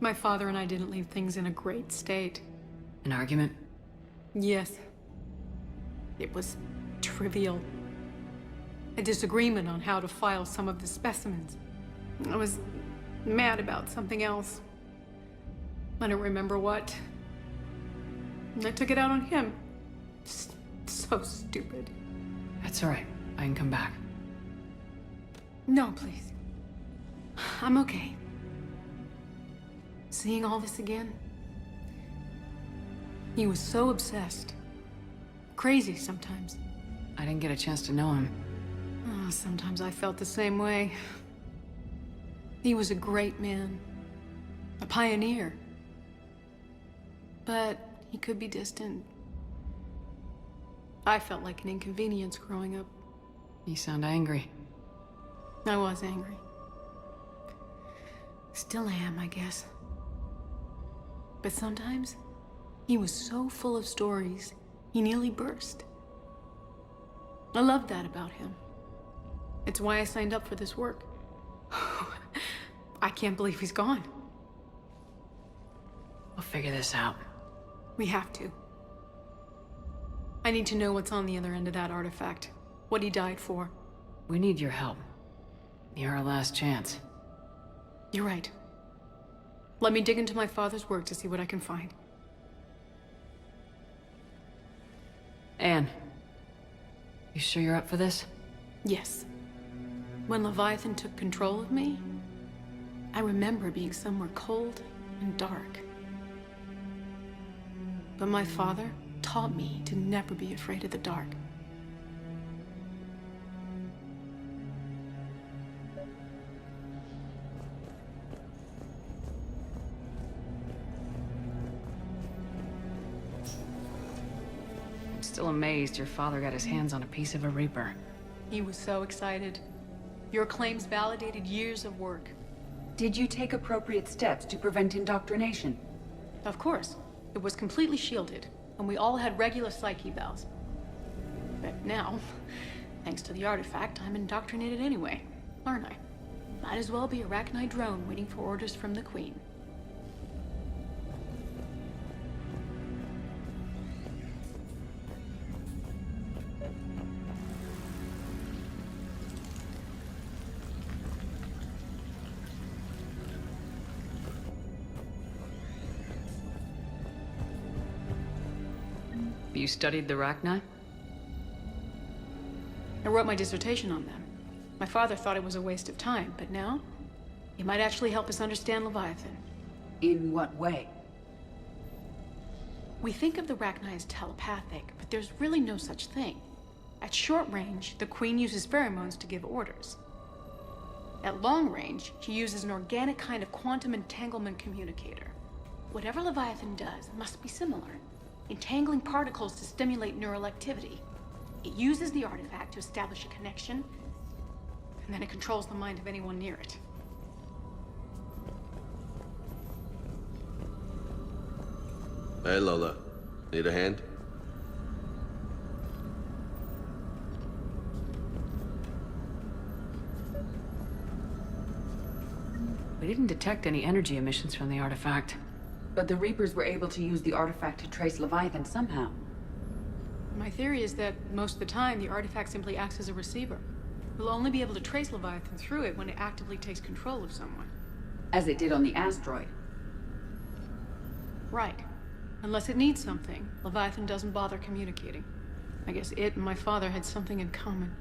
My father and I didn't leave things in a great state. An argument? Yes. It was trivial. A disagreement on how to file some of the specimens. I was mad about something else. I don't remember what. And I took it out on him. So stupid. That's alright. I can come back. No, please. I'm okay. Seeing all this again? He was so obsessed. Crazy sometimes. I didn't get a chance to know him. Oh, sometimes I felt the same way. He was a great man. A pioneer. But he could be distant. I felt like an inconvenience growing up. You sound angry. I was angry. Still am, I guess. But sometimes, he was so full of stories, he nearly burst. I love that about him. It's why I signed up for this work. I can't believe he's gone. We'll figure this out. We have to. I need to know what's on the other end of that artifact. What he died for. We need your help. You're our last chance. You're right. Let me dig into my father's work to see what I can find. Anne, you sure you're up for this? Yes. When Leviathan took control of me, I remember being somewhere cold and dark. But my father taught me to never be afraid of the dark. I'm still amazed your father got his hands on a piece of a Reaper. He was so excited. Your claims validated years of work. Did you take appropriate steps to prevent indoctrination? Of course. It was completely shielded, and we all had regular psych evals. But now, thanks to the artifact, I'm indoctrinated anyway, aren't I? Might as well be a Rachni drone waiting for orders from the Queen. You studied the Rachni? I wrote my dissertation on them. My father thought it was a waste of time, but now, it might actually help us understand Leviathan. In what way? We think of the Rachni as telepathic, but there's really no such thing. At short range, the Queen uses pheromones to give orders. At long range, she uses an organic kind of quantum entanglement communicator. Whatever Leviathan does must be similar. Entangling particles to stimulate neural activity. It uses the artifact to establish a connection, and then it controls the mind of anyone near it. Hey, Lola. Need a hand? We didn't detect any energy emissions from the artifact. But the Reapers were able to use the artifact to trace Leviathan somehow. My theory is that most of the time, the artifact simply acts as a receiver. We'll only be able to trace Leviathan through it when it actively takes control of someone. As it did on the asteroid. Right. Unless it needs something, Leviathan doesn't bother communicating. I guess it and my father had something in common.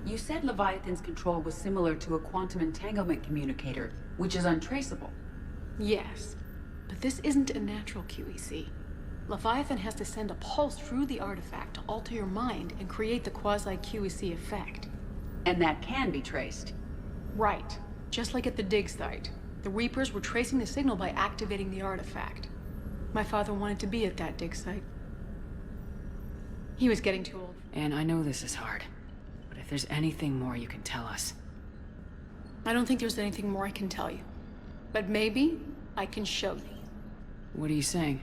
You said Leviathan's control was similar to a quantum entanglement communicator, which is untraceable. Yes, but this isn't a natural QEC. Leviathan has to send a pulse through the artifact to alter your mind and create the quasi-QEC effect. And that can be traced. Right. Just like at the dig site. The Reapers were tracing the signal by activating the artifact. My father wanted to be at that dig site. He was getting too old. And I know this is hard, but if there's anything more you can tell us. I don't think there's anything more I can tell you. But maybe I can show you. What are you saying?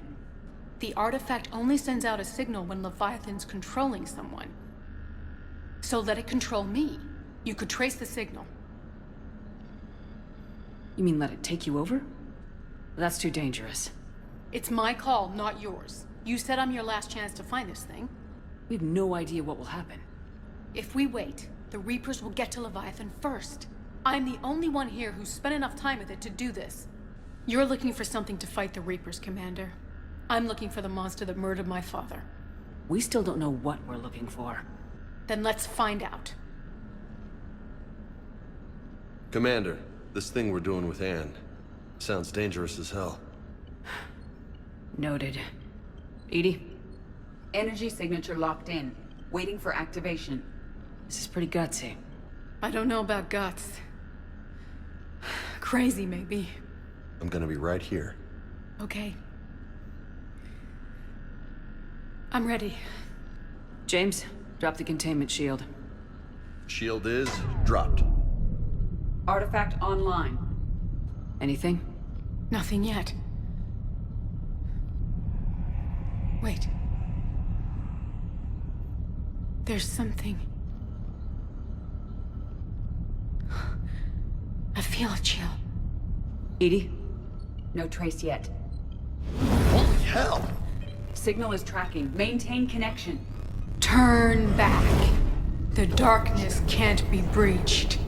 The artifact only sends out a signal when Leviathan's controlling someone. So let it control me. You could trace the signal. You mean let it take you over? That's too dangerous. It's my call, not yours. You said I'm your last chance to find this thing. We have no idea what will happen. If we wait, the Reapers will get to Leviathan first. I'm the only one here who's spent enough time with it to do this. You're looking for something to fight the Reapers, Commander. I'm looking for the monster that murdered my father. We still don't know what we're looking for. Then let's find out. Commander, this thing we're doing with Anne sounds dangerous as hell. Noted. Edie? Energy signature locked in. Waiting for activation. This is pretty gutsy. I don't know about guts. Crazy, maybe. I'm gonna be right here. Okay. I'm ready. James, drop the containment shield. Shield is dropped. Artifact online. Anything? Nothing yet. Wait. There's something. I feel a chill. Edie? No trace yet. Holy hell! Signal is tracking. Maintain connection. Turn back. The darkness can't be breached.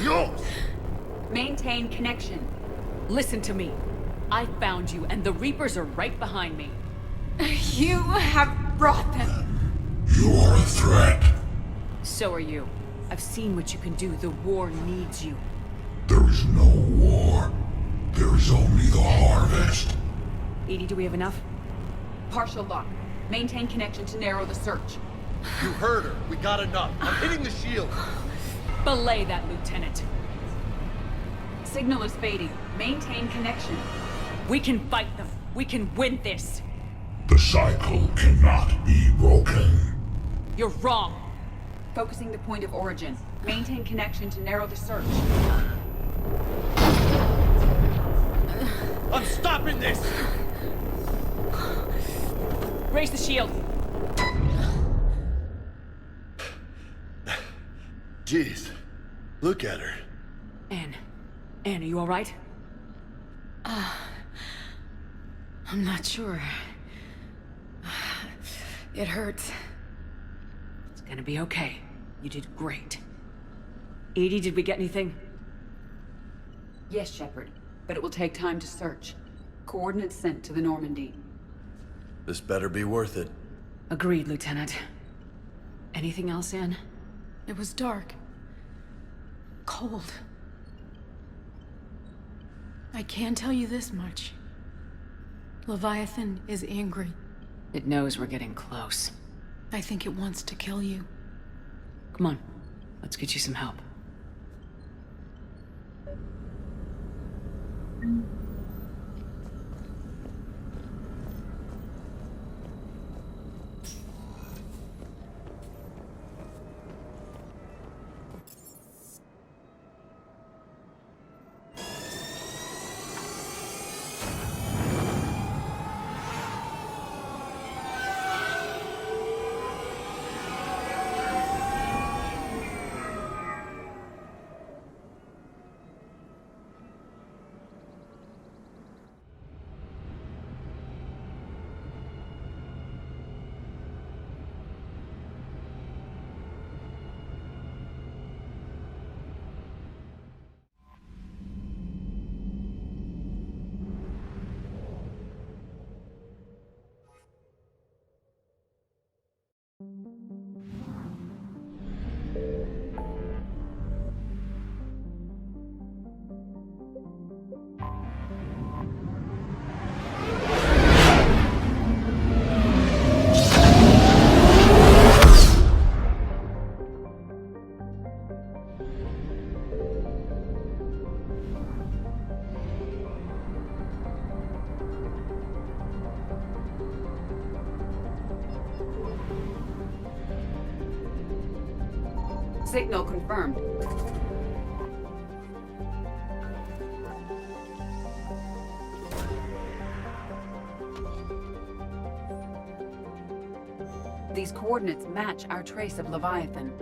Yo! Maintain connection. Listen to me. I found you, and the Reapers are right behind me. You have brought them. You are a threat. So are you. I've seen what you can do. The war needs you. There is no war. There is only the harvest. Edie, do we have enough? Partial lock. Maintain connection to narrow the search. You heard her. We got enough. I'm hitting the shield. Belay that, Lieutenant. Signal is fading. Maintain connection. We can fight them. We can win this. The cycle cannot be broken. You're wrong. Focusing the point of origin. Maintain connection to narrow the search. I'm stopping this! Raise the shield. Jeez. Look at her. Anne, are you all right? I'm not sure. It hurts. It's gonna be okay. You did great. Edie, did we get anything? Yes, Shepard. But it will take time to search. Coordinates sent to the Normandy. This better be worth it. Agreed, Lieutenant. Anything else, Anne? It was dark. Cold. I can tell you this much. Leviathan is angry. It knows we're getting close. I think it wants to kill you. Come on. Let's get you some help. Signal confirmed. These coordinates match our trace of Leviathan.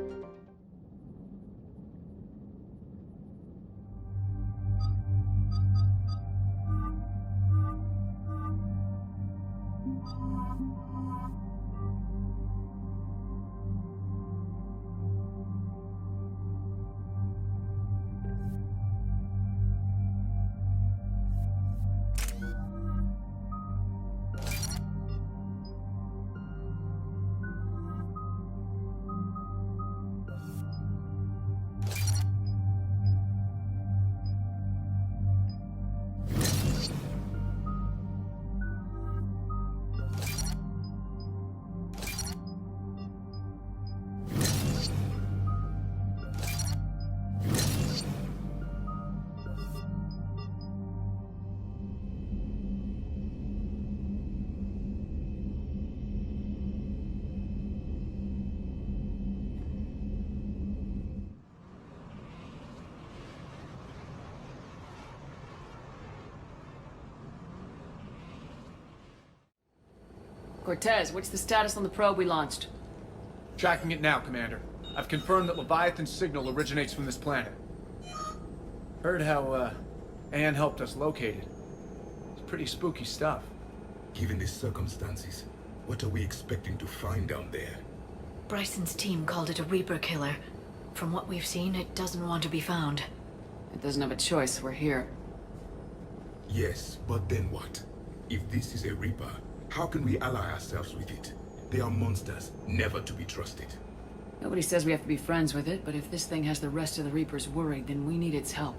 Cortez, what's the status on the probe we launched? Tracking it now, Commander. I've confirmed that Leviathan's signal originates from this planet. Heard how, Anne helped us locate it. It's pretty spooky stuff. Given the circumstances, what are we expecting to find down there? Bryson's team called it a Reaper killer. From what we've seen, it doesn't want to be found. It doesn't have a choice, we're here. Yes, but then what? If this is a Reaper, how can we ally ourselves with it? They are monsters, never to be trusted. Nobody says we have to be friends with it, but if this thing has the rest of the Reapers worried, then we need its help.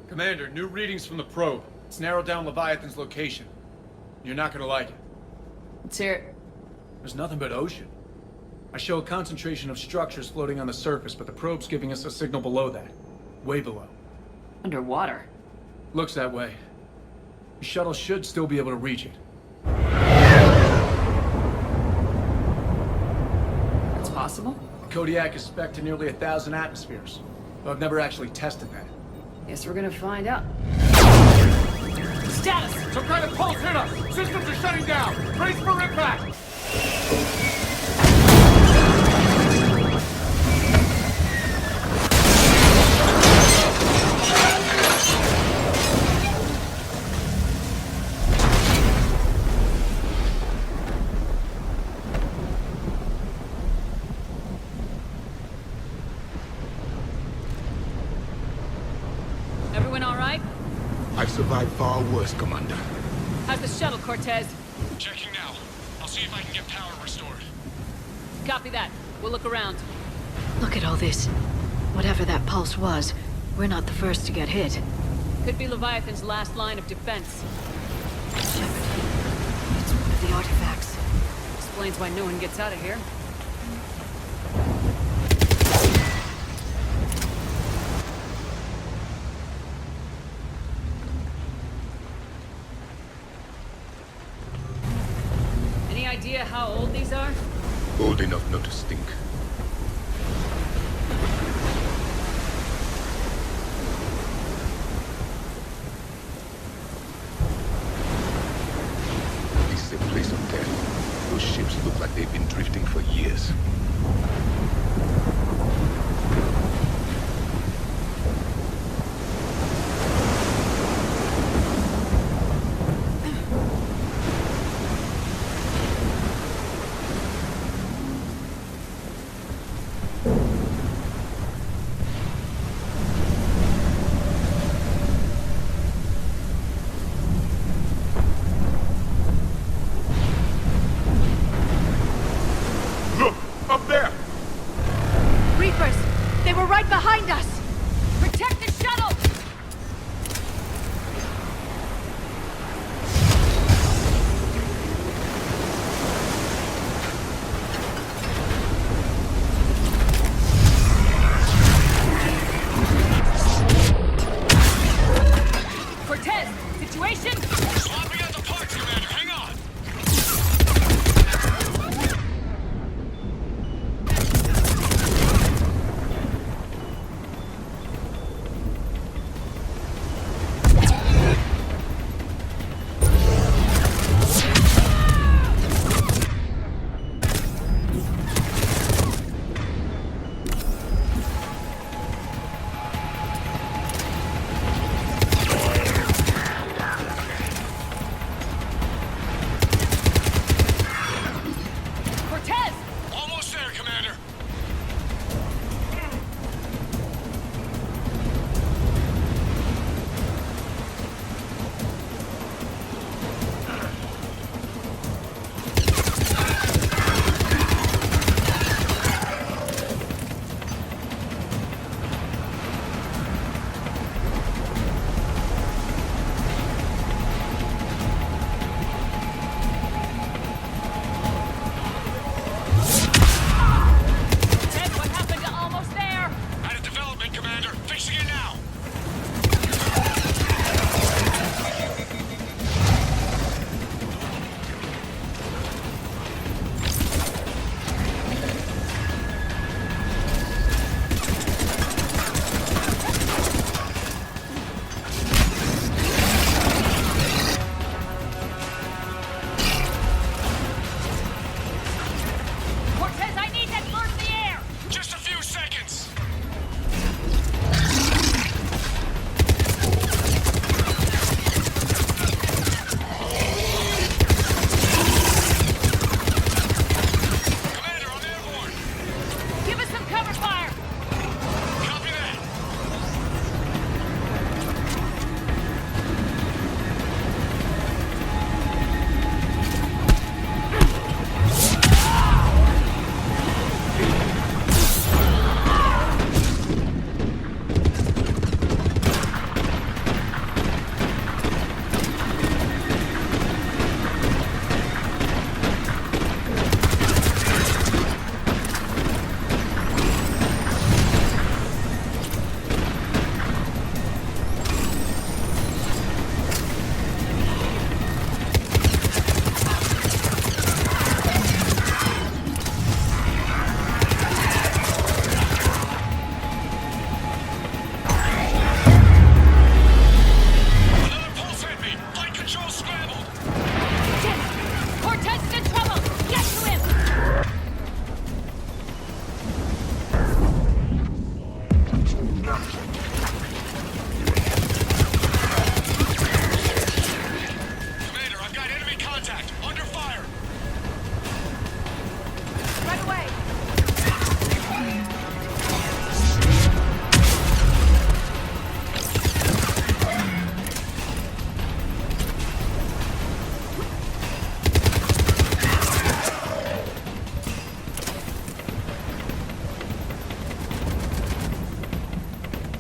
Commander, new readings from the probe. It's narrowed down Leviathan's location. You're not gonna like it. Let's hear it. There's nothing but ocean. I show a concentration of structures floating on the surface, but the probe's giving us a signal below that. Way below. Underwater? Looks that way. The shuttle should still be able to reach it. That's possible? Kodiak is spec'd to nearly 1,000 atmospheres, though I've never actually tested that. Guess we're gonna find out. Status! Some kind of pulse hit us! Systems are shutting down! Brace for impact! Everyone all right? I've survived far worse, Commander. How's the shuttle, Cortez? Checking now. I'll see if I can get power restored. Copy that. We'll look around. Look at all this. Whatever that pulse was, we're not the first to get hit. Could be Leviathan's last line of defense. Shepard, it's one of the artifacts. Explains why no one gets out of here. Any idea how old these are? Old enough not to stink. This is a place of death. Those ships look like they've been drifting for years. Up there! Reapers! They were right behind us! Protect the shuttle! Cortez, situation? Swapping out the parts, Commander. Hang on.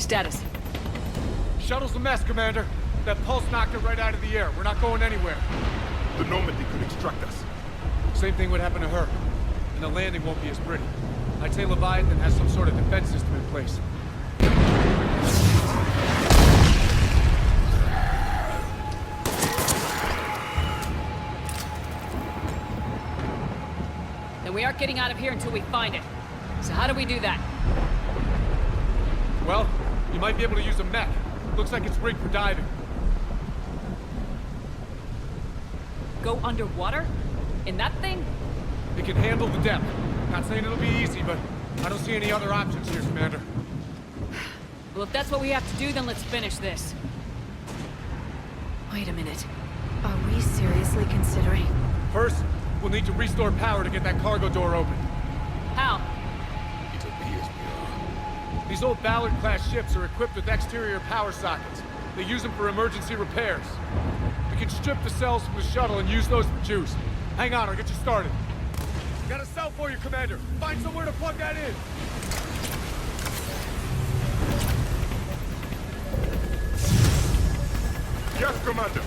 Status? Shuttle's a mess, Commander. That pulse knocked it right out of the air. We're not going anywhere. The Normandy could extract us. Same thing would happen to her. And the landing won't be as pretty. I'd say Leviathan has some sort of defense system in place. Then we aren't getting out of here until we find it. So how do we do that? Well, you might be able to use a mech. Looks like it's rigged for diving. Go underwater? In that thing? It can handle the depth. Not saying it'll be easy, but I don't see any other options here, Commander. Well, if that's what we have to do, then let's finish this. Wait a minute. Are we seriously considering? First, we'll need to restore power to get that cargo door open. How? It appears we are. These old Ballard-class ships are equipped with exterior power sockets. They use them for emergency repairs. We can strip the cells from the shuttle and use those for juice. Hang on, I'll get you started. Got a cell for you, Commander. Find somewhere to plug that in. Yes, Commander.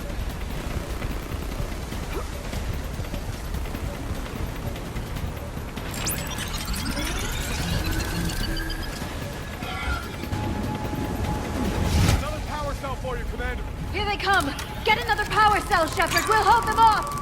Another power cell for you, Commander. Here they come! Get another power cell, Shepard! We'll hold them off!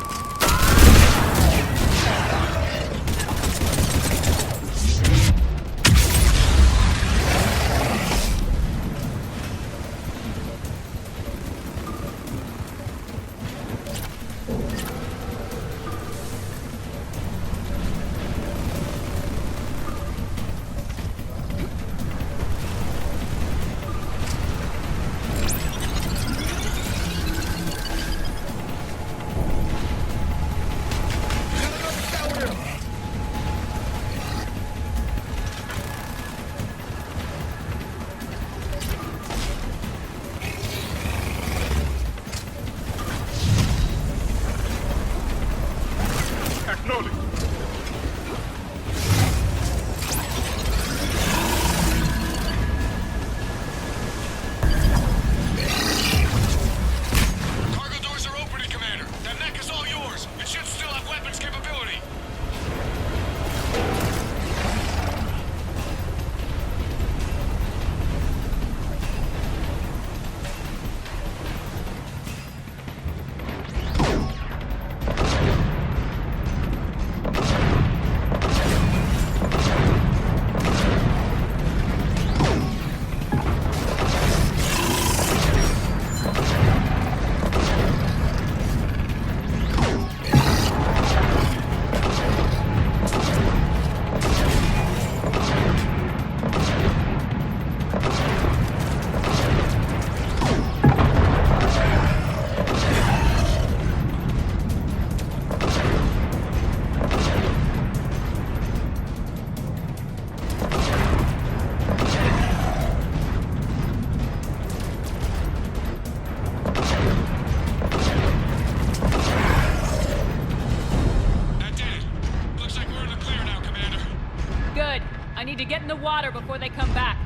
Get in the water before they come back.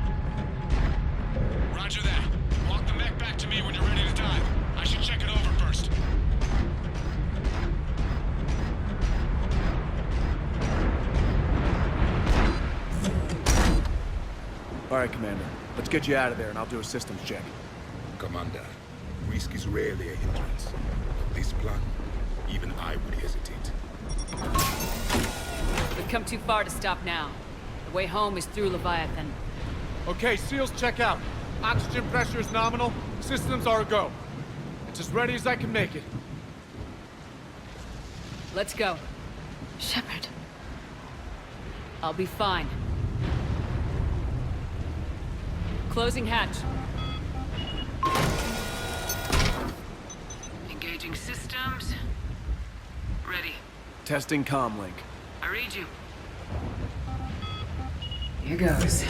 Roger that. Walk the mech back to me when you're ready to dive. I should check it over first. All right, Commander. Let's get you out of there and I'll do a systems check. Commander, risk is rarely a hindrance. But this plan, even I would hesitate. We've come too far to stop now. The way home is through Leviathan. Okay, SEALs check out. Oxygen pressure is nominal. Systems are a go. It's as ready as I can make it. Let's go. Shepard. I'll be fine. Closing hatch. Engaging systems. Ready. Testing comlink. I read you. Here goes.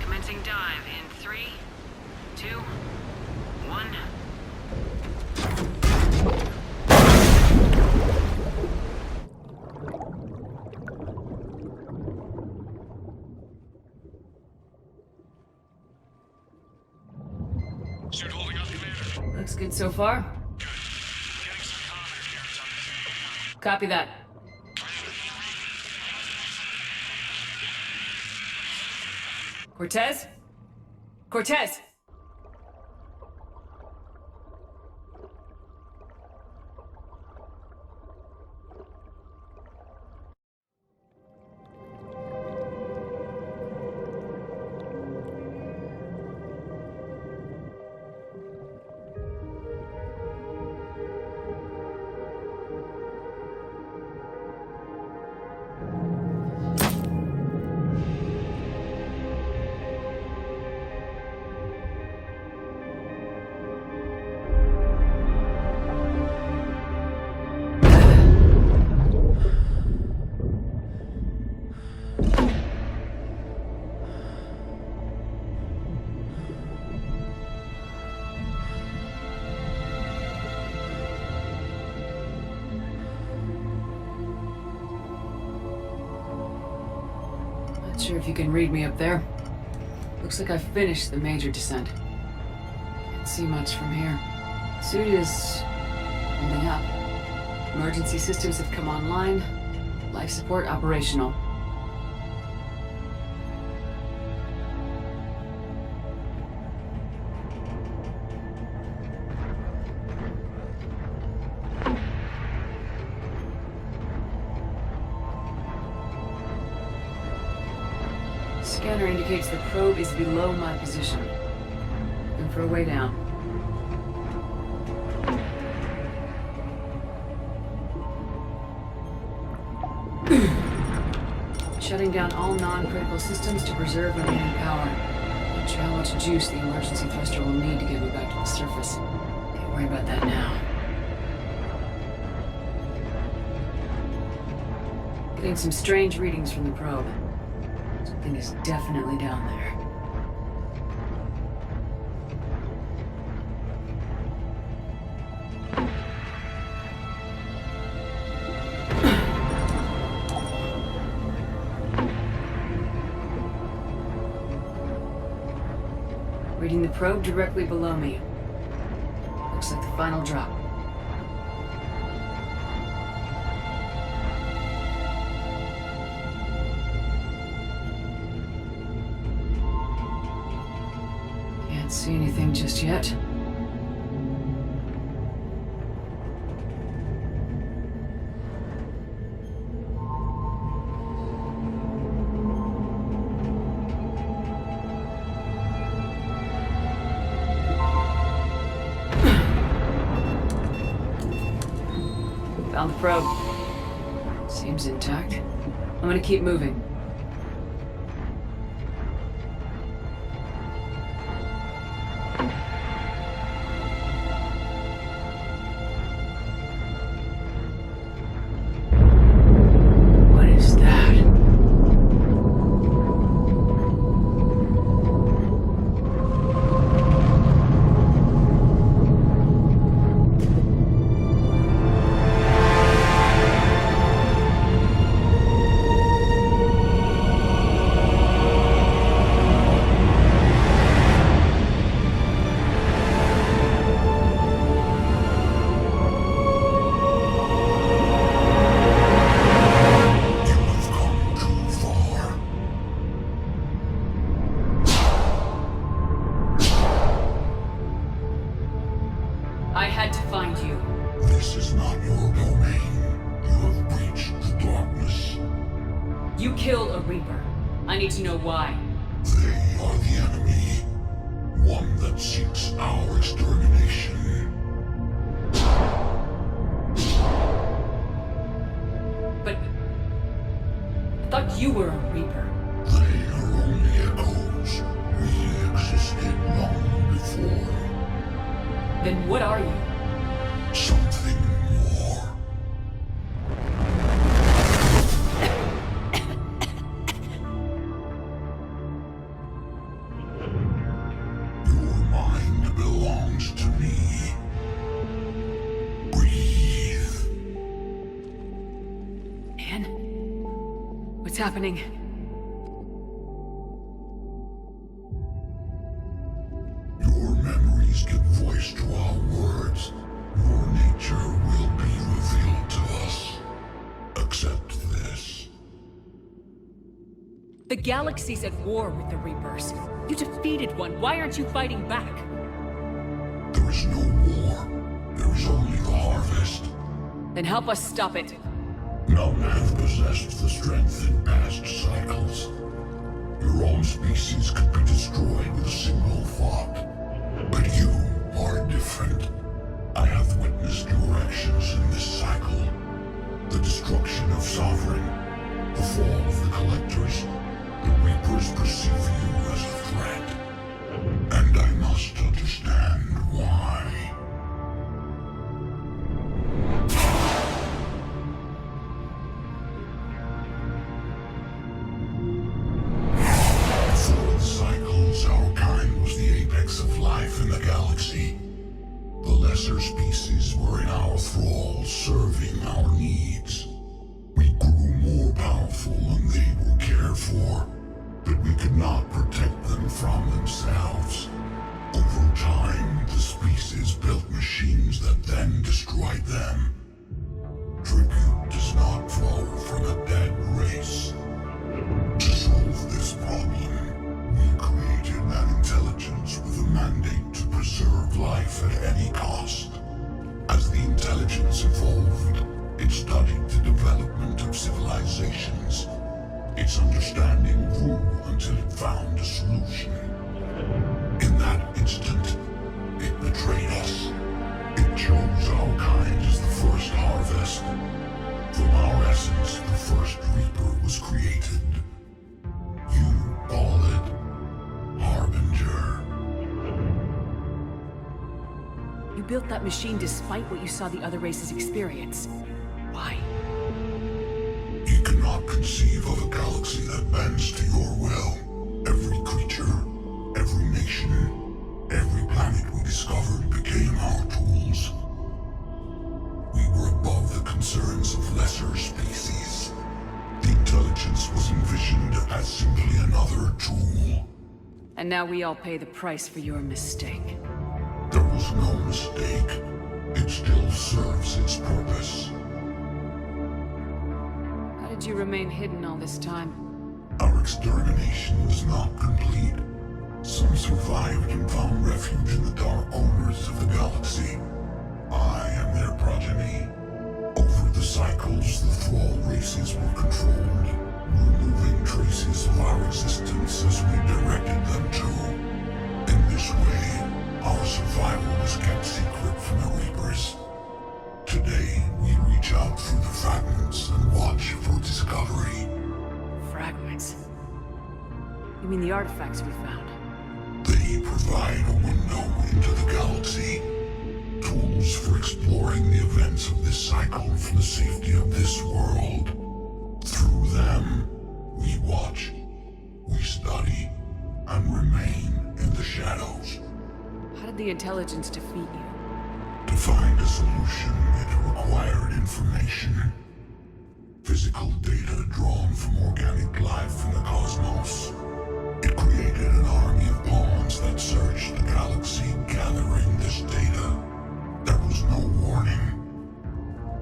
Commencing dive in 3, 2, 1. Good so far? Copy that. Cortez? Cortez! Not sure if you can read me up there. Looks like I've finished the major descent. Can't see much from here. Suit is holding up. Emergency systems have come online. Life support operational. Scanner indicates the probe is below my position. Looking for a way down. Shutting down all non-critical systems to preserve remaining power. Not sure how much juice the emergency thruster will need to get me back to the surface. Can't worry about that now. Getting some strange readings from the probe. Something is definitely down there. Reading the probe directly below me. Looks like the final drop. Can't see anything just yet. Found the probe. Seems intact. I'm gonna keep moving. What is that? I had to find you. This is not your domain. You have breached the darkness. You killed a Reaper. I need to know why. They are the enemy. One that seeks our extermination. But I thought you were a Reaper. They are only echoes. We existed long before. Then what are you? Something more. Your mind belongs to me. Breathe. Anne? What's happening? Your memories give voice to our words. The galaxy's at war with the Reapers. You defeated one. Why aren't you fighting back? There is no war. There is only the harvest. Then help us stop it. None have possessed the strength in past cycles. Your own species could be destroyed with a single thought. But you are different. I have witnessed your actions in this cycle. The destruction of Sovereign, the fall of the Collectors. The Reapers perceive you as a threat. And I must understand why. Before the cycles, our kind was the apex of life in the galaxy. The lesser species were in our thrall, serving our needs. We grew more powerful and they were cared for, but we could not protect them from themselves. Over time, the species built machines that then destroyed them. Tribute does not flow from a dead race. To solve this problem, we created an intelligence with a mandate to preserve life at any cost. As the intelligence evolved, it studied the development of civilizations. Its understanding grew until it found a solution. In that instant, it betrayed us. It chose our kind as the first harvest. From our essence, the first Reaper was created. You call it Harbinger. You built that machine despite what you saw the other races experience. Why? You cannot conceive of a galaxy that bends to your will. Every creature, every nation, every planet we discovered became our tools. We were above the concerns of lesser species. The intelligence was envisioned as simply another tool. And now we all pay the price for your mistake. There was no mistake. It still serves its purpose. How did you remain hidden all this time? Our extermination was not complete. Some survived and found refuge in the dark corners of the galaxy. I am their progeny. Over the cycles, the thrall races were controlled, removing traces of our existence as we directed them to. In this way, our survival was kept secret from the Reapers. Today, we reach out through the fragments and watch for discovery. Fragments? You mean the artifacts we found? They provide a window into the galaxy. Tools for exploring the events of this cycle from the safety of this world. Through them, we watch, we study, and remain in the shadows. How did the intelligence defeat you? To find a solution, it required information. Physical data drawn from organic life in the cosmos. It created an army of pawns that searched the galaxy, gathering this data. There was no warning.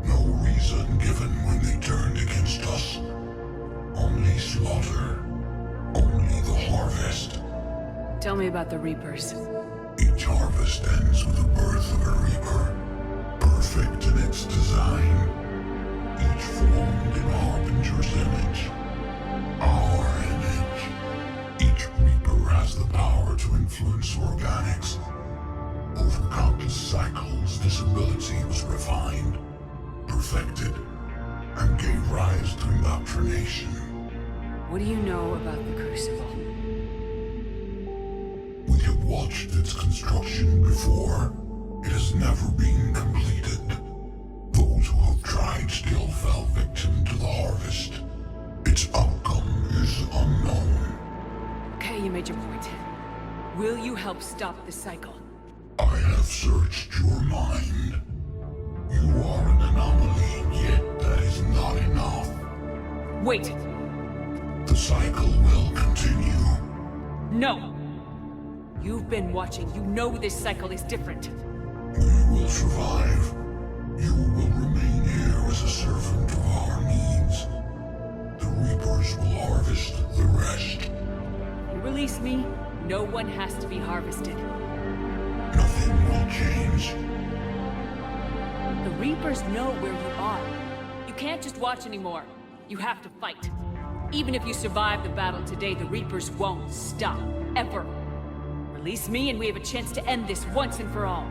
No reason given when they turned against us. Only slaughter. Only the harvest. Tell me about the Reapers. Each harvest ends with the birth of a Reaper. Perfect in its design. Each formed in Harbinger's image. Our image. Each Reaper has the power to influence organics. Over countless cycles, this ability was refined, perfected, and gave rise to indoctrination. What do you know about the Crucible? We have watched its construction before. It has never been completed. Those who have tried still fell victim to the harvest. Its outcome is unknown. Okay, you made your point. Will you help stop the cycle? I have searched your mind. You are an anomaly, yet that is not enough. Wait! The cycle will continue. No! You've been watching. You know this cycle is different. We will survive. You will remain here as a servant of our needs. The Reapers will harvest the rest. rest. You release me, no one has to be harvested. Nothing will change. The Reapers know where you are. You can't just watch anymore. You have to fight. Even if you survive the battle today, the Reapers won't stop. Ever. Release me and we have a chance to end this once and for all.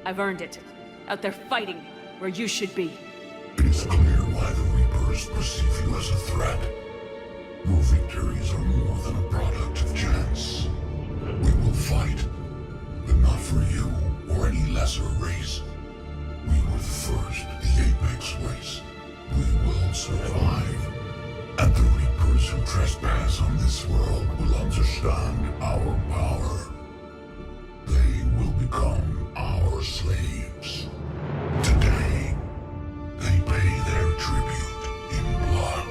I've earned it. Out there fighting, where you should be. It is clear why the Reapers perceive you as a threat. Your victories are more than a product of chance. We will fight, but not for you or any lesser race. We were the first, the Apex race. We will survive. And the Reapers who trespass on this world will understand our power. They will become our slaves. Today, they pay their tribute in blood.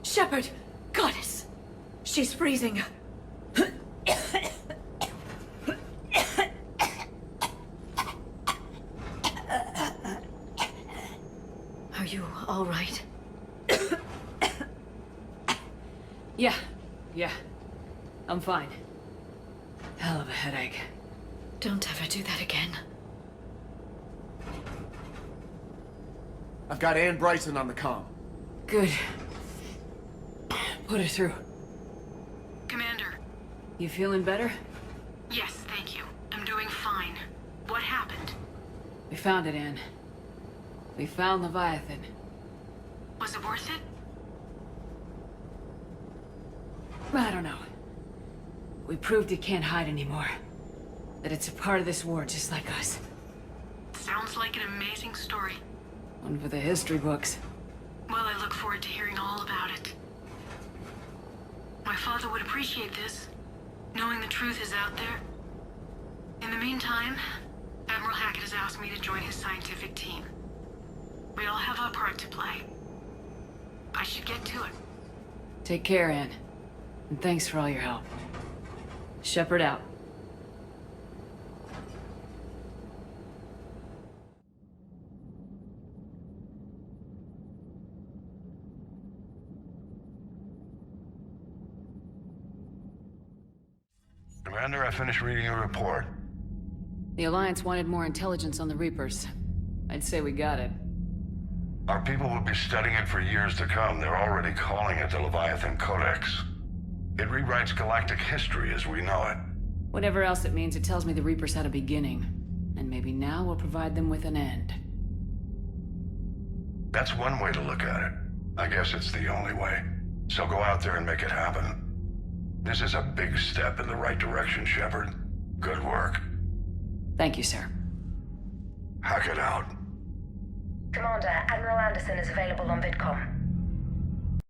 Shepard! Goddess! She's freezing. Are you all right? Yeah. I'm fine. Hell of a headache. Don't ever do that again. I've got Ann Bryson on the comm. Good. Put her through. Commander. You feeling better? Yes, thank you. I'm doing fine. What happened? We found it, Ann. We found Leviathan. Was it worth it? I don't know. We proved it can't hide anymore. That it's a part of this war just like us. Sounds like an amazing story. One for the history books. Well, I look forward to hearing all about it. My father would appreciate this, knowing the truth is out there. In the meantime, Admiral Hackett has asked me to join his scientific team. We all have our part to play. I should get to it. Take care, Ann. And thanks for all your help. Shepard out. Commander, I finished reading your report. The Alliance wanted more intelligence on the Reapers. I'd say we got it. Our people will be studying it for years to come. They're already calling it the Leviathan Codex. It rewrites galactic history as we know it. Whatever else it means, it tells me the Reapers had a beginning. And maybe now we'll provide them with an end. That's one way to look at it. I guess it's the only way. So go out there and make it happen. This is a big step in the right direction, Shepard. Good work. Thank you, sir. Hackett out. Commander, Admiral Anderson is available on VidCom.